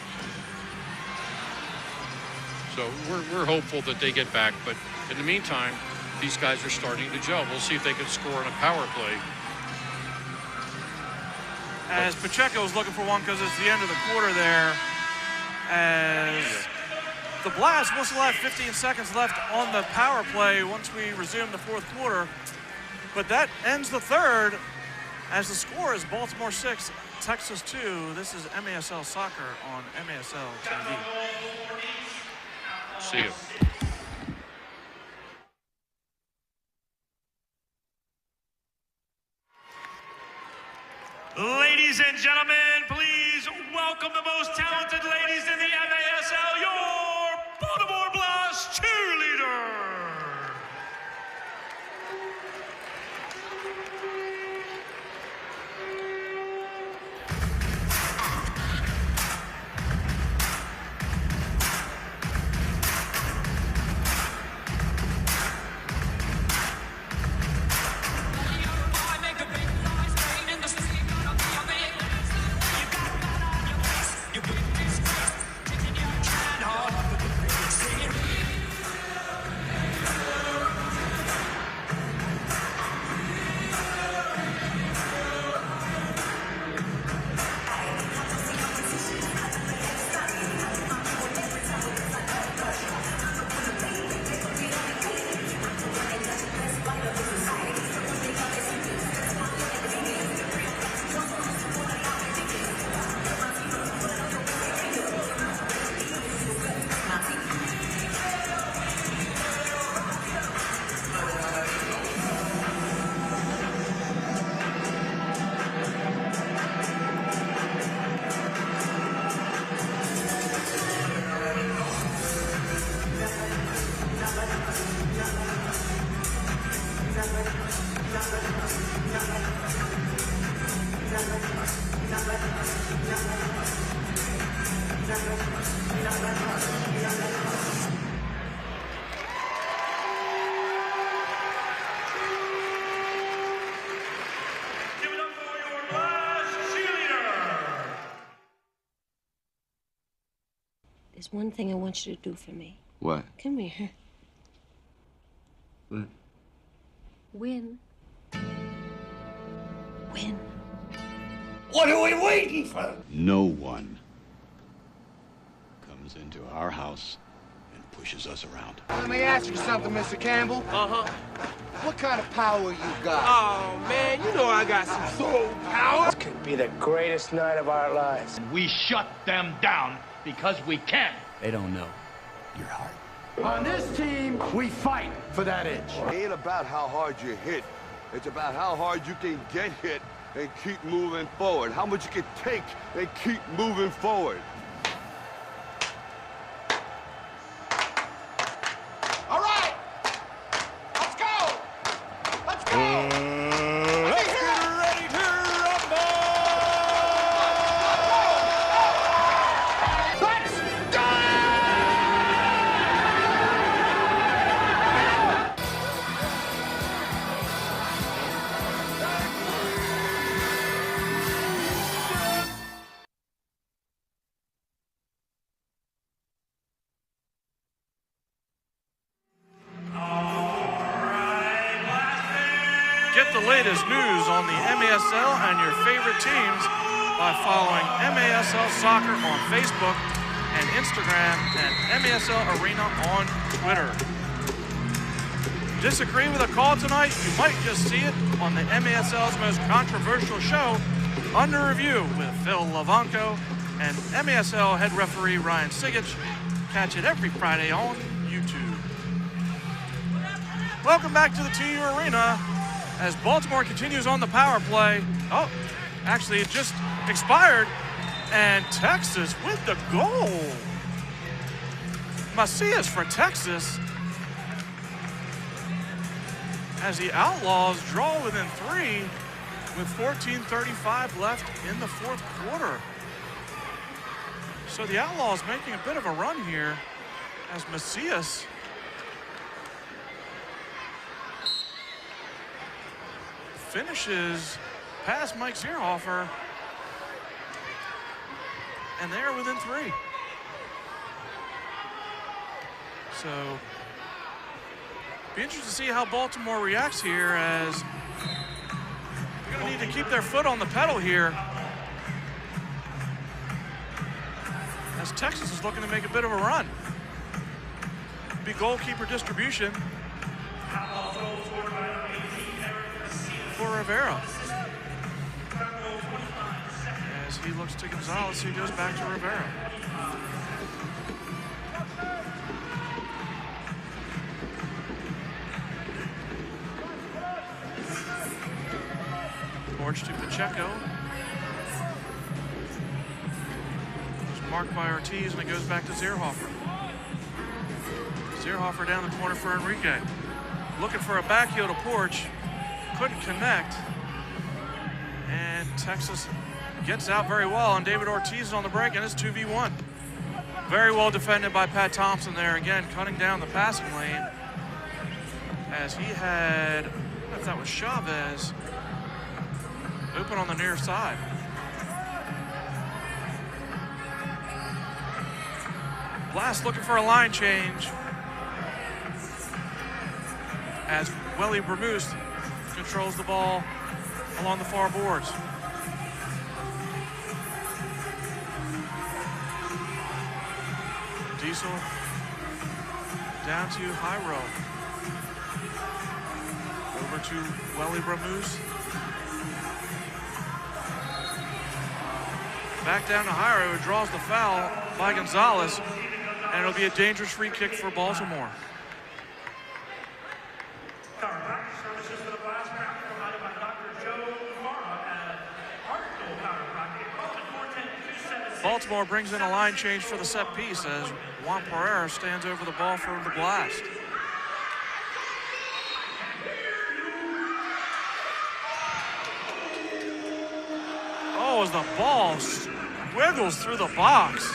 So we're hopeful that they get back. But in the meantime, these guys are starting to gel. We'll see if they can score on a power play. As Pacheco's looking for one because it's the end of the quarter there. As the Blast will still have 15 seconds left on the power play once we resume the fourth quarter. But that ends the third as the score is Baltimore 6, Texas 2. This is MASL Soccer on MASL TV. See you. Ladies and gentlemen, please welcome the most talented ladies in the MASL, your Baltimore Blast cheerleader. There's one thing I want you to do for me. What? Come here. What? Win. Win. What are we waiting for? No one comes into our house and pushes pushes us around. Let me ask you something, Mr. Campbell. Uh-huh. What kind of power you got? Oh, man, you know I got some soul power. This could be the greatest night of our lives. We shut them down because we can. They don't know your heart. On this team, we fight for that edge. It ain't about how hard you hit. It's about how hard you can get hit and keep moving forward. How much you can take and keep moving forward. All right, let's go. Let's go. Let's get ready to rumble. Let's go. Get the latest news on the MASL and your favorite teams by following MASL Soccer on Facebook and Instagram and MASL Arena on Twitter. Disagree with a call tonight? You might just see it on the MASL's most controversial show, Under Review, with Phil Lavanco and MASL head referee Ryan Sigich. Catch it every Friday on YouTube. Welcome back to the TU Arena as Baltimore continues on the power play. Oh, actually it just expired, and Texas with the goal. Macias for Texas as the Outlaws draw within 3 with 14:35 left in the fourth quarter. So the Outlaws making a bit of a run here as Macias finishes past Mike Zierhofer, and they are within 3. So, be interested to see how Baltimore reacts here, as they're going to need to keep their foot on the pedal here, as Texas is looking to make a bit of a run. Be goalkeeper distribution for Rivera. As he looks to Gonzalez, he goes back to Rivera. Torch to Pacheco. It's marked by Ortiz, and it goes back to Zierhofer. Zierhofer down the corner for Enrique. Looking for a back heel to Porch. Couldn't connect, and Texas gets out very well, and David Ortiz is on the break, and it's 2v1. Very well defended by Pat Thompson there, again cutting down the passing lane, as he had, I don't know if that was Chavez, open on the near side. Blast looking for a line change as Welly Bermuse controls the ball along the far boards. Diesel down to Hyro. Over to Welly Bermuse. Back down to Hyro, who draws the foul by Gonzalez, and it'll be a dangerous free kick for Baltimore. Baltimore brings in a line change for the set piece as Juan Pereira stands over the ball for the Blast. Oh, as the ball wiggles through the box.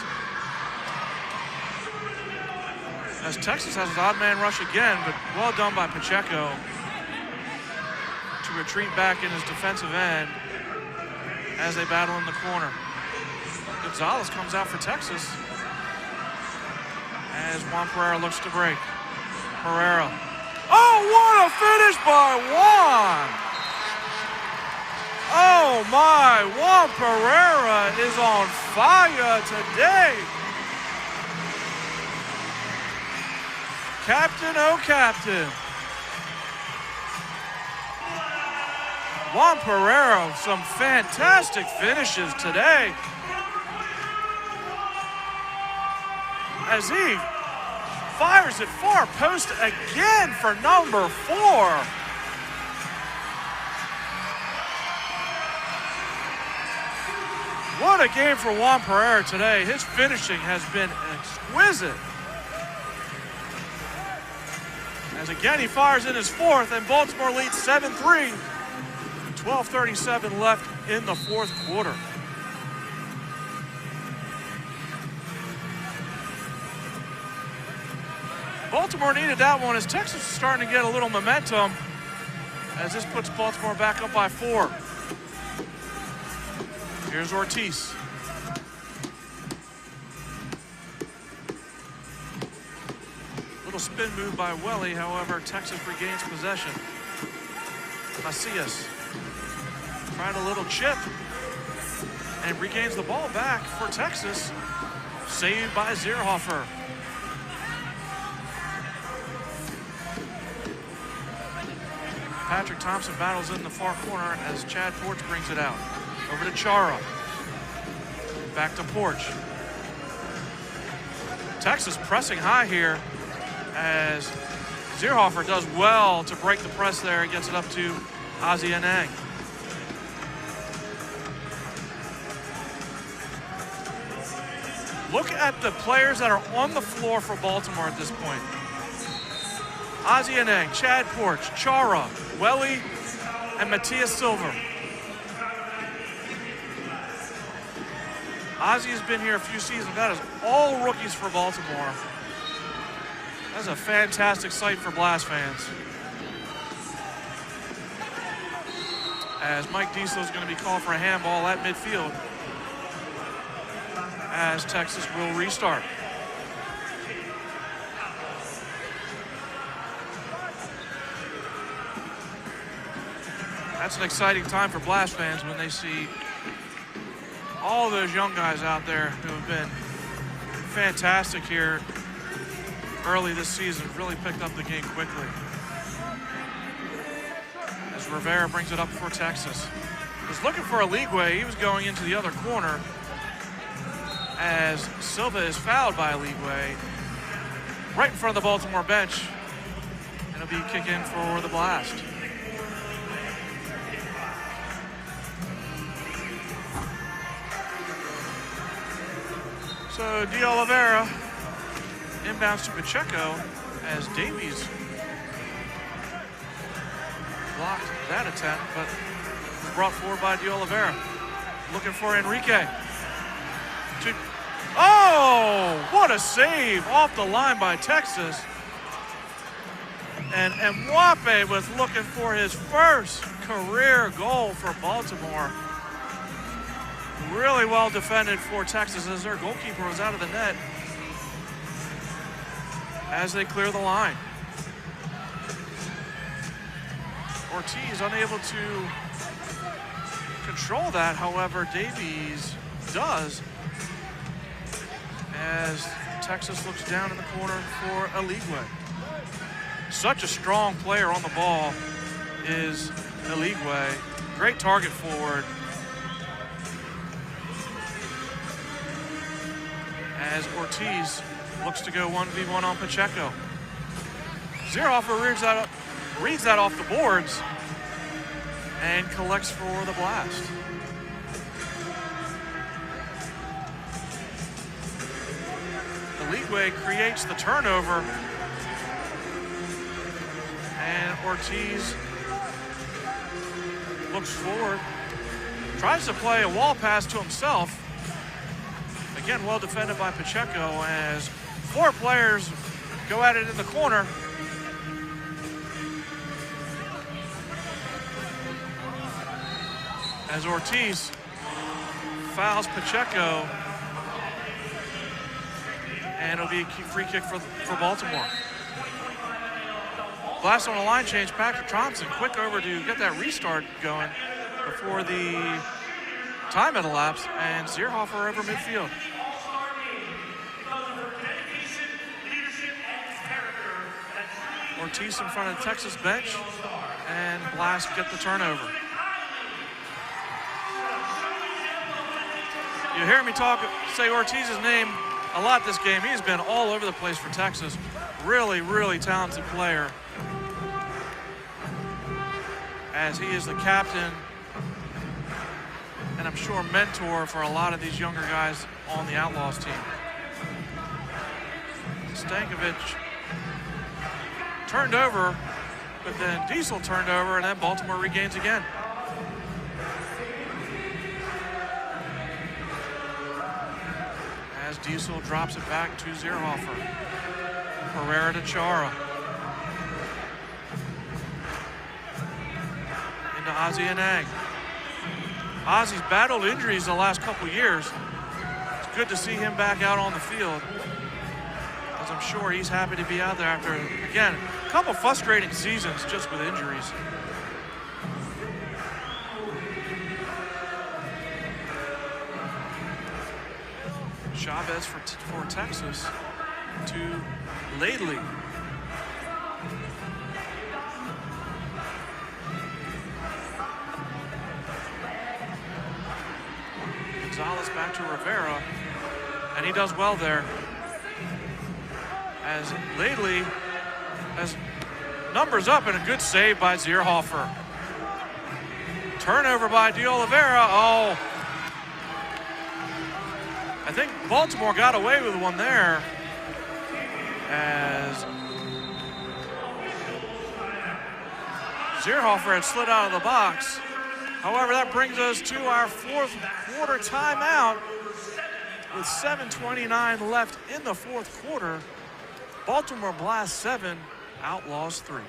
As Texas has an odd man rush again, but well done by Pacheco to retreat back in his defensive end as they battle in the corner. Gonzalez comes out for Texas as Juan Pereira looks to break. Pereira. Oh, what a finish by Juan! Oh my, Juan Pereira is on fire today. Captain, oh captain. Juan Pereira, some fantastic finishes today. As he fires it far post again for number 4. What a game for Juan Pereira today. His finishing has been exquisite. As again he fires in his 4th, and Baltimore leads 7-3. 12:37 left in the 4th quarter. Baltimore needed that one as Texas is starting to get a little momentum as this puts Baltimore back up by 4. Here's Ortiz. Little spin move by Healey, however, Texas regains possession. Macias tried a little chip and regains the ball back for Texas. Saved by Zierhofer. Patrick Towson battles in the far corner as Chad Porch brings it out. Over to Chara. Back to Porch. Texas pressing high here as Zierhofer does well to break the press there and gets it up to Azianeng. Look at the players that are on the floor for Baltimore at this point. Azianeng, Chad Porch, Chara, Healey, and Matias Silver. Ozzy has been here a few seasons. That is all rookies for Baltimore. That's a fantastic sight for Blast fans. As Mike Diesel is going to be called for a handball at midfield as Texas will restart. That's an exciting time for Blast fans when they see all those young guys out there who have been fantastic here early this season, really picked up the game quickly. As Rivera brings it up for Texas. Was looking for a Ligwe. He was going into the other corner as Silva is fouled by Ligwe right in front of the Baltimore bench. And it'll be kick in for the Blast. So De Oliveira inbounds to Pacheco as Davies blocked that attempt, but brought forward by De Oliveira. Looking for Enrique. Oh, what a save off the line by Texas. And Mwape was looking for his first career goal for Baltimore. Really well defended for Texas as their goalkeeper was out of the net as they clear the line. Ortiz unable to control that, however, Davies does as Texas looks down in the corner for Eligwe. Such a strong player on the ball is Eligwe. Great target forward. As Ortiz looks to go 1v1 on Pacheco. Zierhofer reads that off the boards and collects for the Blast. Eligwe creates the turnover and Ortiz looks forward, tries to play a wall pass to himself. Again, well defended by Pacheco as 4 players go at it in the corner. As Ortiz fouls Pacheco, and it'll be a free kick for Baltimore. Blast on a line change, Patrick Thompson quick over to get that restart going before the time had elapsed, and Zierhofer over midfield. Ortiz in front of the Texas bench, and Blast get the turnover. You hear me say Ortiz's name a lot this game. He's been all over the place for Texas. Really, really talented player, as he is the captain and I'm sure mentor for a lot of these younger guys on the Outlaws team. Stankovic turned over, but then Diesel turned over, and then Baltimore regains again. As Diesel drops it back to Zierhofer. Herrera to Chara. Into Ozzie and Egg. Ozzie's battled injuries the last couple years. It's good to see him back out on the field, as I'm sure he's happy to be out there after, again, a couple frustrating seasons just with injuries. Chavez for Texas to Healey. Gonzalez back to Rivera, and he does well there, as Healey has numbers up and a good save by Zierhofer. Turnover by De Oliveira. Oh, I think Baltimore got away with one there, as Zierhofer had slid out of the box. However, that brings us to our fourth quarter timeout with 7:29 left in the fourth quarter. Baltimore Blast 7, Outlaws 3.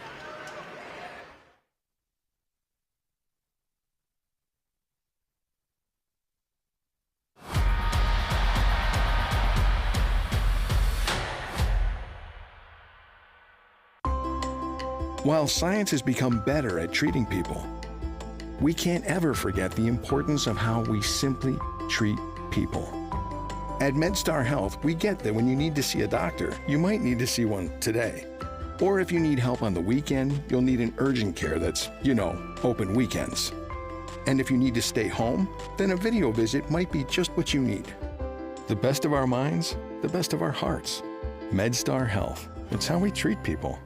While science has become better at treating people, we can't ever forget the importance of how we simply treat people. At MedStar Health, we get that when you need to see a doctor, you might need to see one today. Or if you need help on the weekend, you'll need an urgent care that's, open weekends. And if you need to stay home, then a video visit might be just what you need. The best of our minds, the best of our hearts. MedStar Health. It's how we treat people.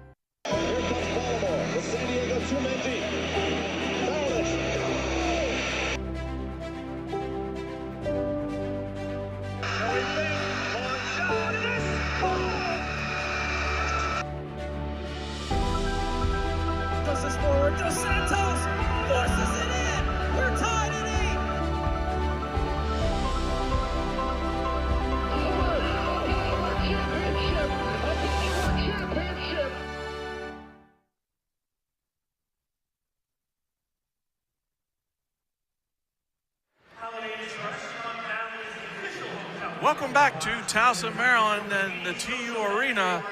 Welcome back to Towson, Maryland, and the TU Arena,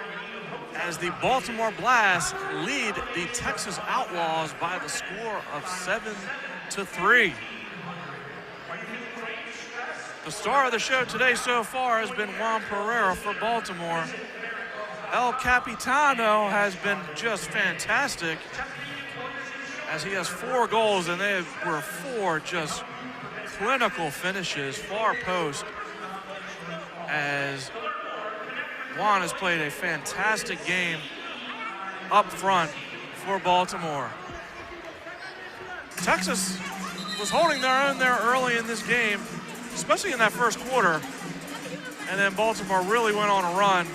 as the Baltimore Blast lead the Texas Outlaws by the score of 7-3. The star of the show today so far has been Juan Pereira for Baltimore. El Capitano has been just fantastic, as he has 4 goals, and they were 4 just clinical finishes, far post, as Juan has played a fantastic game up front for Baltimore. Texas was holding their own there early in this game, especially in that first quarter, and then Baltimore really went on a run,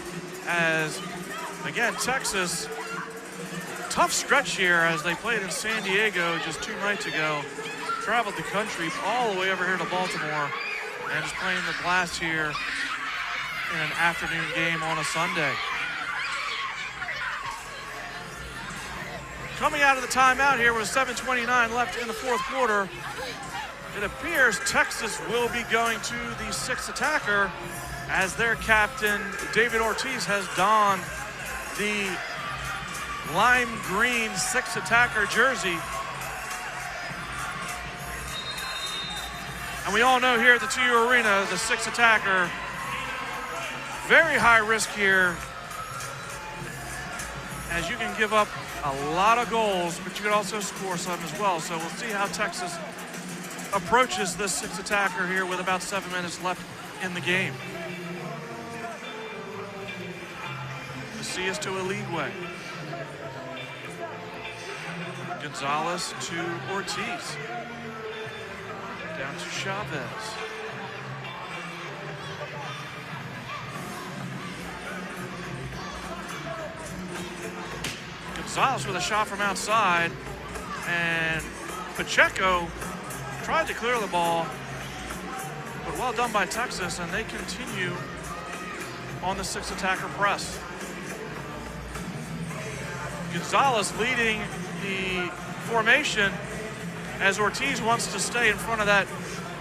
as, again, Texas, tough stretch here as they played in San Diego just 2 nights ago, traveled the country all the way over here to Baltimore, and is playing the Blast here in an afternoon game on a Sunday. Coming out of the timeout here with 7:29 left in the fourth quarter, it appears Texas will be going to the 6th attacker, as their captain, David Ortiz, has donned the lime green 6th attacker jersey. And we all know here at the TU Arena, the 6th attacker, very high risk here as you can give up a lot of goals, but you can also score some as well. So we'll see how Texas approaches this sixth attacker here with about 7 minutes left in the game. Macias to Eligwe. Gonzalez to Ortiz. Down to Chavez. Gonzalez with a shot from outside, and Pacheco tried to clear the ball, but well done by Texas, and they continue on the sixth attacker press. Gonzalez leading the formation as Ortiz wants to stay in front of that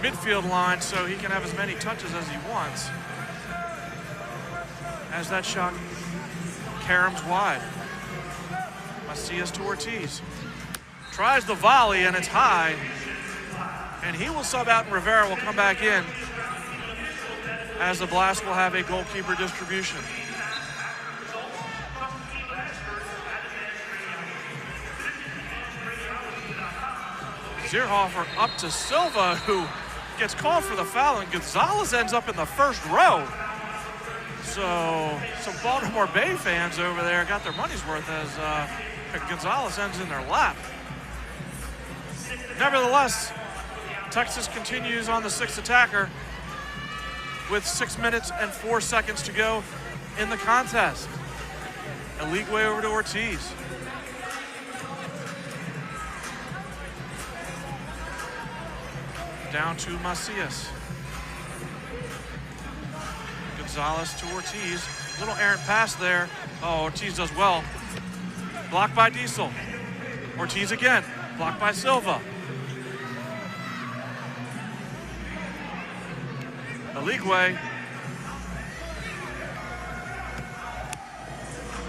midfield line so he can have as many touches as he wants. As that shot caroms wide. Macias to Ortiz. Tries the volley and it's high. And he will sub out and Rivera will come back in as the Blast will have a goalkeeper distribution. Zierhofer up to Silva, who gets called for the foul, and Gonzalez ends up in the first row. So some Baltimore Bay fans over there got their money's worth as Gonzalez ends in their lap. Nevertheless, Texas continues on the sixth attacker with 6 minutes and 4 seconds to go in the contest. Eligwe over to Ortiz. Down to Macias. Gonzalez to Ortiz. Little errant pass there. Oh, Ortiz does well. Blocked by Diesel. Ortiz again. Blocked by Silva. Eligwe.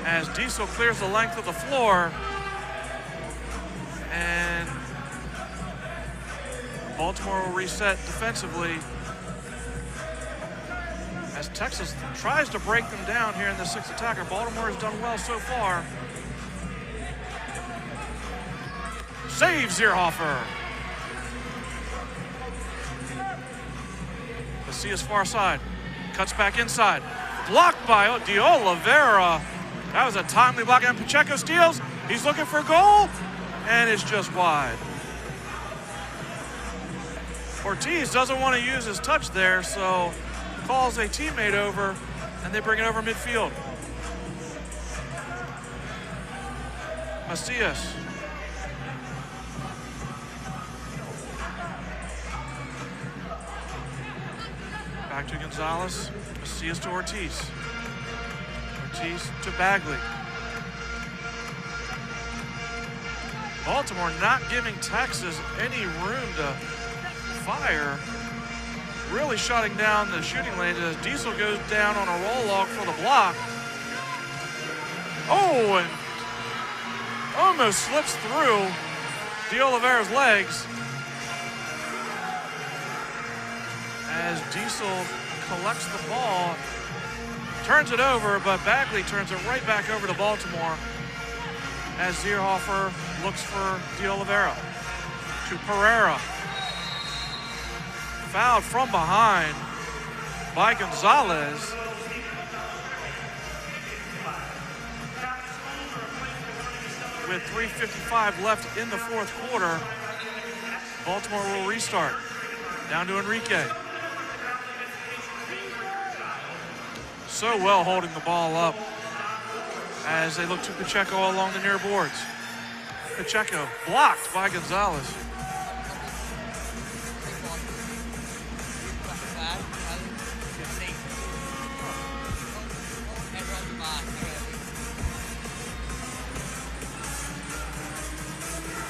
As Diesel clears the length of the floor. And Baltimore will reset defensively as Texas tries to break them down here in the sixth attacker. Baltimore has done well so far. Save Zierhofer. Macias far side. Cuts back inside. Blocked by De Oliveira. That was a timely block, and Pacheco steals. He's looking for goal, and it's just wide. Ortiz doesn't want to use his touch there, so calls a teammate over, and they bring it over midfield. Macias. Back to Gonzalez. Macias to Ortiz. Ortiz to Bagley. Baltimore not giving Texas any room to fire, really shutting down the shooting lane as Diesel goes down on a roll log for the block. Oh, and almost slips through De Oliveira's legs as Diesel collects the ball, turns it over, but Bagley turns it right back over to Baltimore as Zierhofer looks for De Oliveira. To Pereira. Fouled from behind by Gonzalez. With 3:55 left in the fourth quarter, Baltimore will restart. Down to Enrique. So well holding the ball up as they look to Pacheco along the near boards. Pacheco blocked by Gonzalez.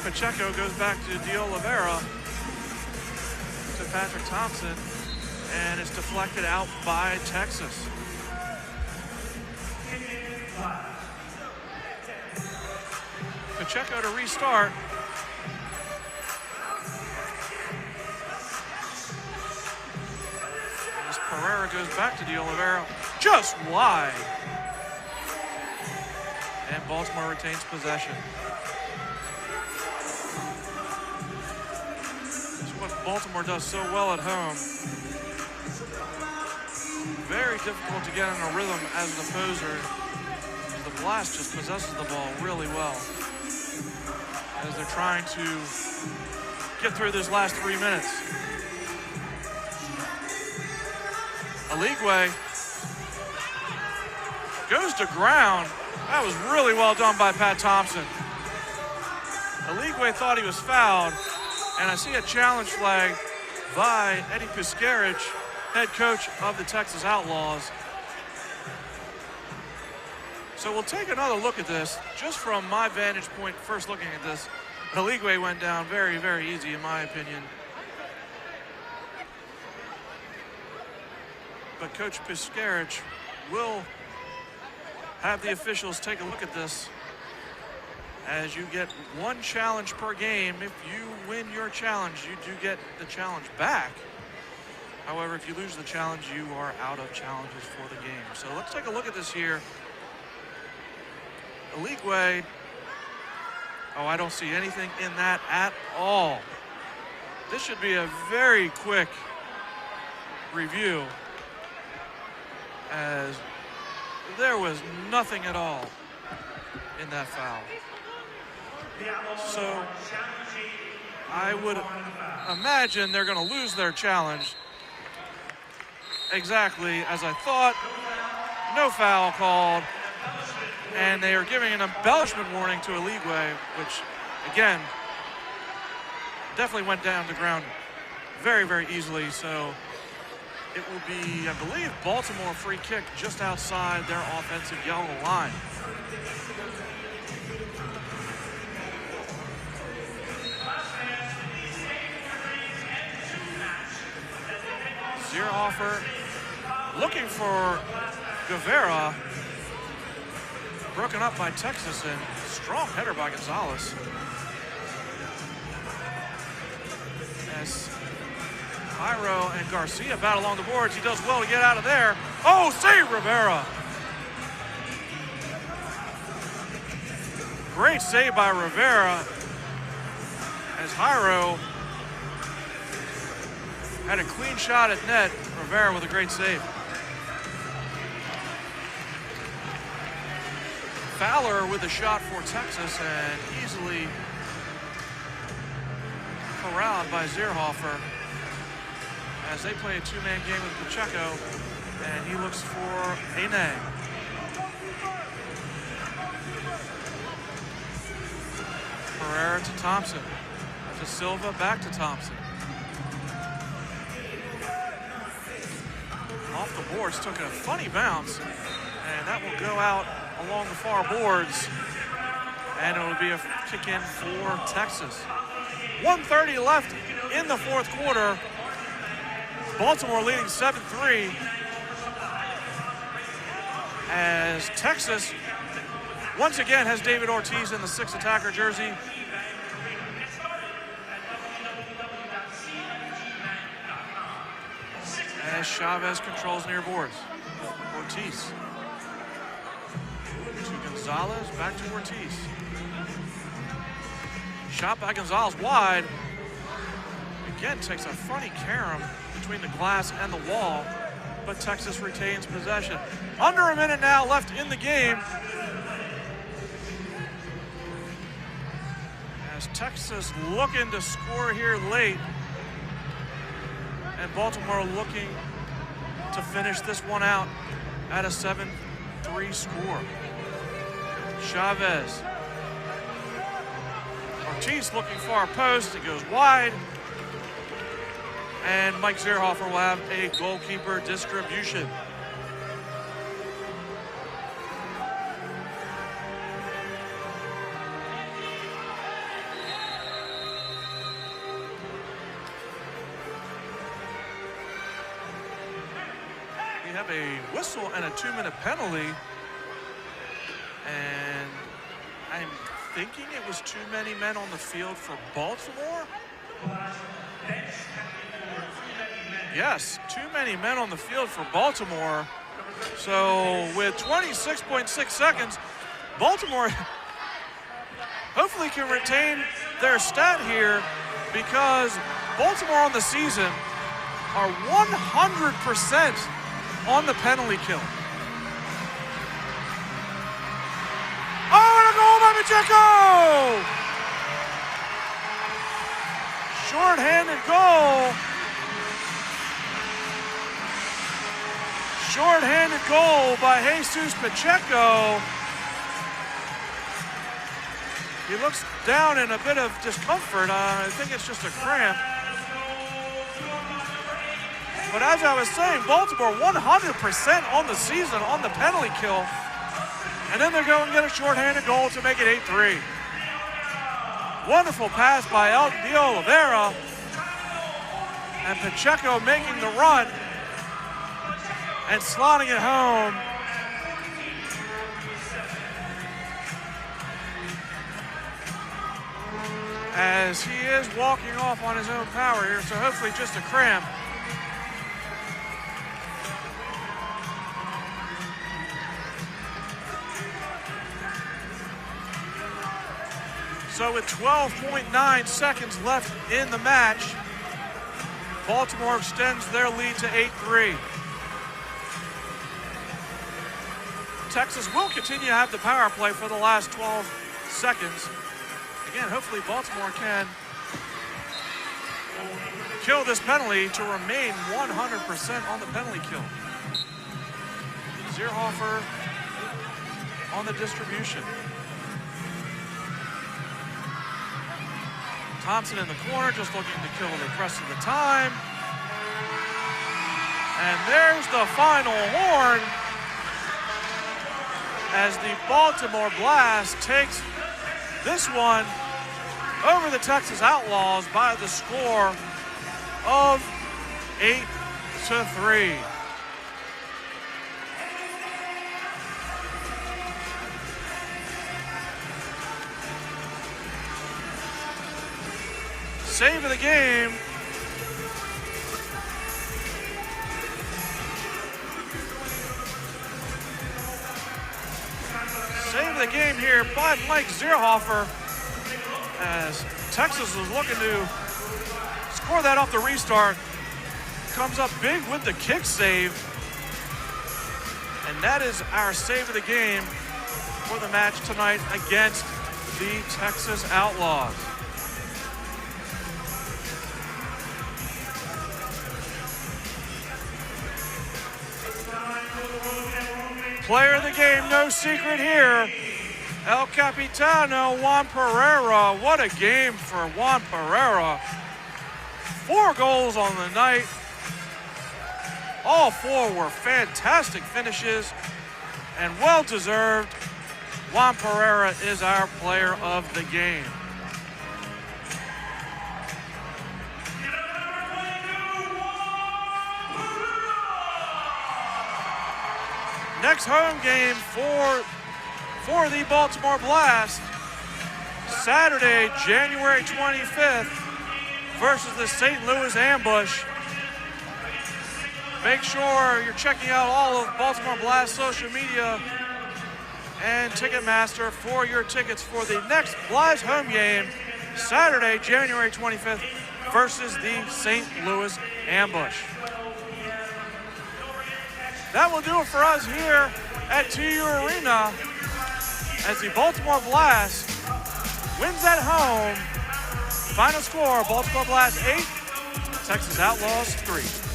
Pacheco goes back to De Oliveira, to Patrick Thompson, and it's deflected out by Texas. Pacheco to restart. As Pereira goes back to De Oliveira, just wide. And Baltimore retains possession. It's what Baltimore does so well at home. Very difficult to get in a rhythm as an opposer. The Blast just possesses the ball really well as they're trying to get through this last 3 minutes. Aligwe goes to ground. That was really well done by Pat Thompson. Aligwe thought he was fouled, and I see a challenge flag by Eddie Piscarich, head coach of the Texas Outlaws. So we'll take another look at this. Just from my vantage point, first looking at this, Aligwe went down very, very easy in my opinion. But Coach Piscarich will have the officials take a look at this, as you get one challenge per game. If you win your challenge, you do get the challenge back. However, if you lose the challenge, you are out of challenges for the game. So let's take a look at this here. Aligwe, oh, I don't see anything in that at all. This should be a very quick review, as there was nothing at all in that foul. So I would imagine they're going to lose their challenge. Exactly as I thought. No foul called. And they are giving an embellishment warning to Aligwe, which, again, definitely went down to ground very, very easily. So it will be, I believe, Baltimore free kick just outside their offensive yellow line. Zierhofer looking for Guevara. Broken up by Texas, and strong header by Gonzalez. As Jairo and Garcia battle along the boards, he does well to get out of there. Oh, save Rivera. Great save by Rivera, as Jairo had a clean shot at net. Rivera with a great save. Fowler with a shot for Texas, and easily corralled by Zierhofer as they play a two-man game with Pacheco, and he looks for Ene. Pereira to Thompson, to Silva, back to Thompson. Off the boards, took a funny bounce, and that will go out along the far boards, and it will be a kick in for Texas. 1:30 left in the fourth quarter. Baltimore leading 7-3, as Texas once again has David Ortiz in the 6 attacker jersey. As Chavez controls near boards. Ortiz to Gonzalez, back to Ortiz. Shot by Gonzalez wide. Again, takes a funny carom between the glass and the wall, but Texas retains possession. Under a minute now left in the game, as Texas looking to score here late, and Baltimore looking to finish this one out at a 7-3 score. Chavez. Ortiz looking far post. It goes wide. And Mike Zierhofer will have a goalkeeper distribution. We have a whistle and a 2-minute penalty. And I'm thinking it was too many men on the field for Baltimore. Yes, too many men on the field for Baltimore. So with 26.6 seconds, Baltimore hopefully can retain their stat here, because Baltimore on the season are 100% on the penalty kill. Oh, and a goal by Pacheco! Short-handed goal. Short-handed goal by Jesus Pacheco. He looks down in a bit of discomfort. I think it's just a cramp. But as I was saying, Baltimore 100% on the season on the penalty kill. And then they're going to get a shorthanded goal to make it 8-3. Wonderful pass by Elton de Oliveira. And Pacheco making the run and slotting it home. As he is walking off on his own power here, so hopefully just a cramp. So with 12.9 seconds left in the match, Baltimore extends their lead to 8-3. Texas will continue to have the power play for the last 12 seconds. Again, hopefully Baltimore can kill this penalty to remain 100% on the penalty kill. Zierhofer on the distribution. Thompson in the corner, just looking to kill the rest of the time. And there's the final horn as the Baltimore Blast takes this one over the Texas Outlaws by the score of 8-3. Save of the game. Save of the game here by Mike Zierhofer, as Texas was looking to score that off the restart. Comes up big with the kick save. And that is our save of the game for the match tonight against the Texas Outlaws. Player of the game, no secret here. El Capitano, Juan Pereira. What a game for Juan Pereira. 4 goals on the night. All 4 were fantastic finishes and well-deserved. Juan Pereira is our player of the game. Next home game for the Baltimore Blast, Saturday, January 25th versus the St. Louis Ambush. Make sure you're checking out all of Baltimore Blast social media and Ticketmaster for your tickets for the next Blast home game, Saturday, January 25th versus the St. Louis Ambush. That will do it for us here at SECU Arena as the Baltimore Blast wins at home. Final score, Baltimore Blast 8, Texas Outlaws 3.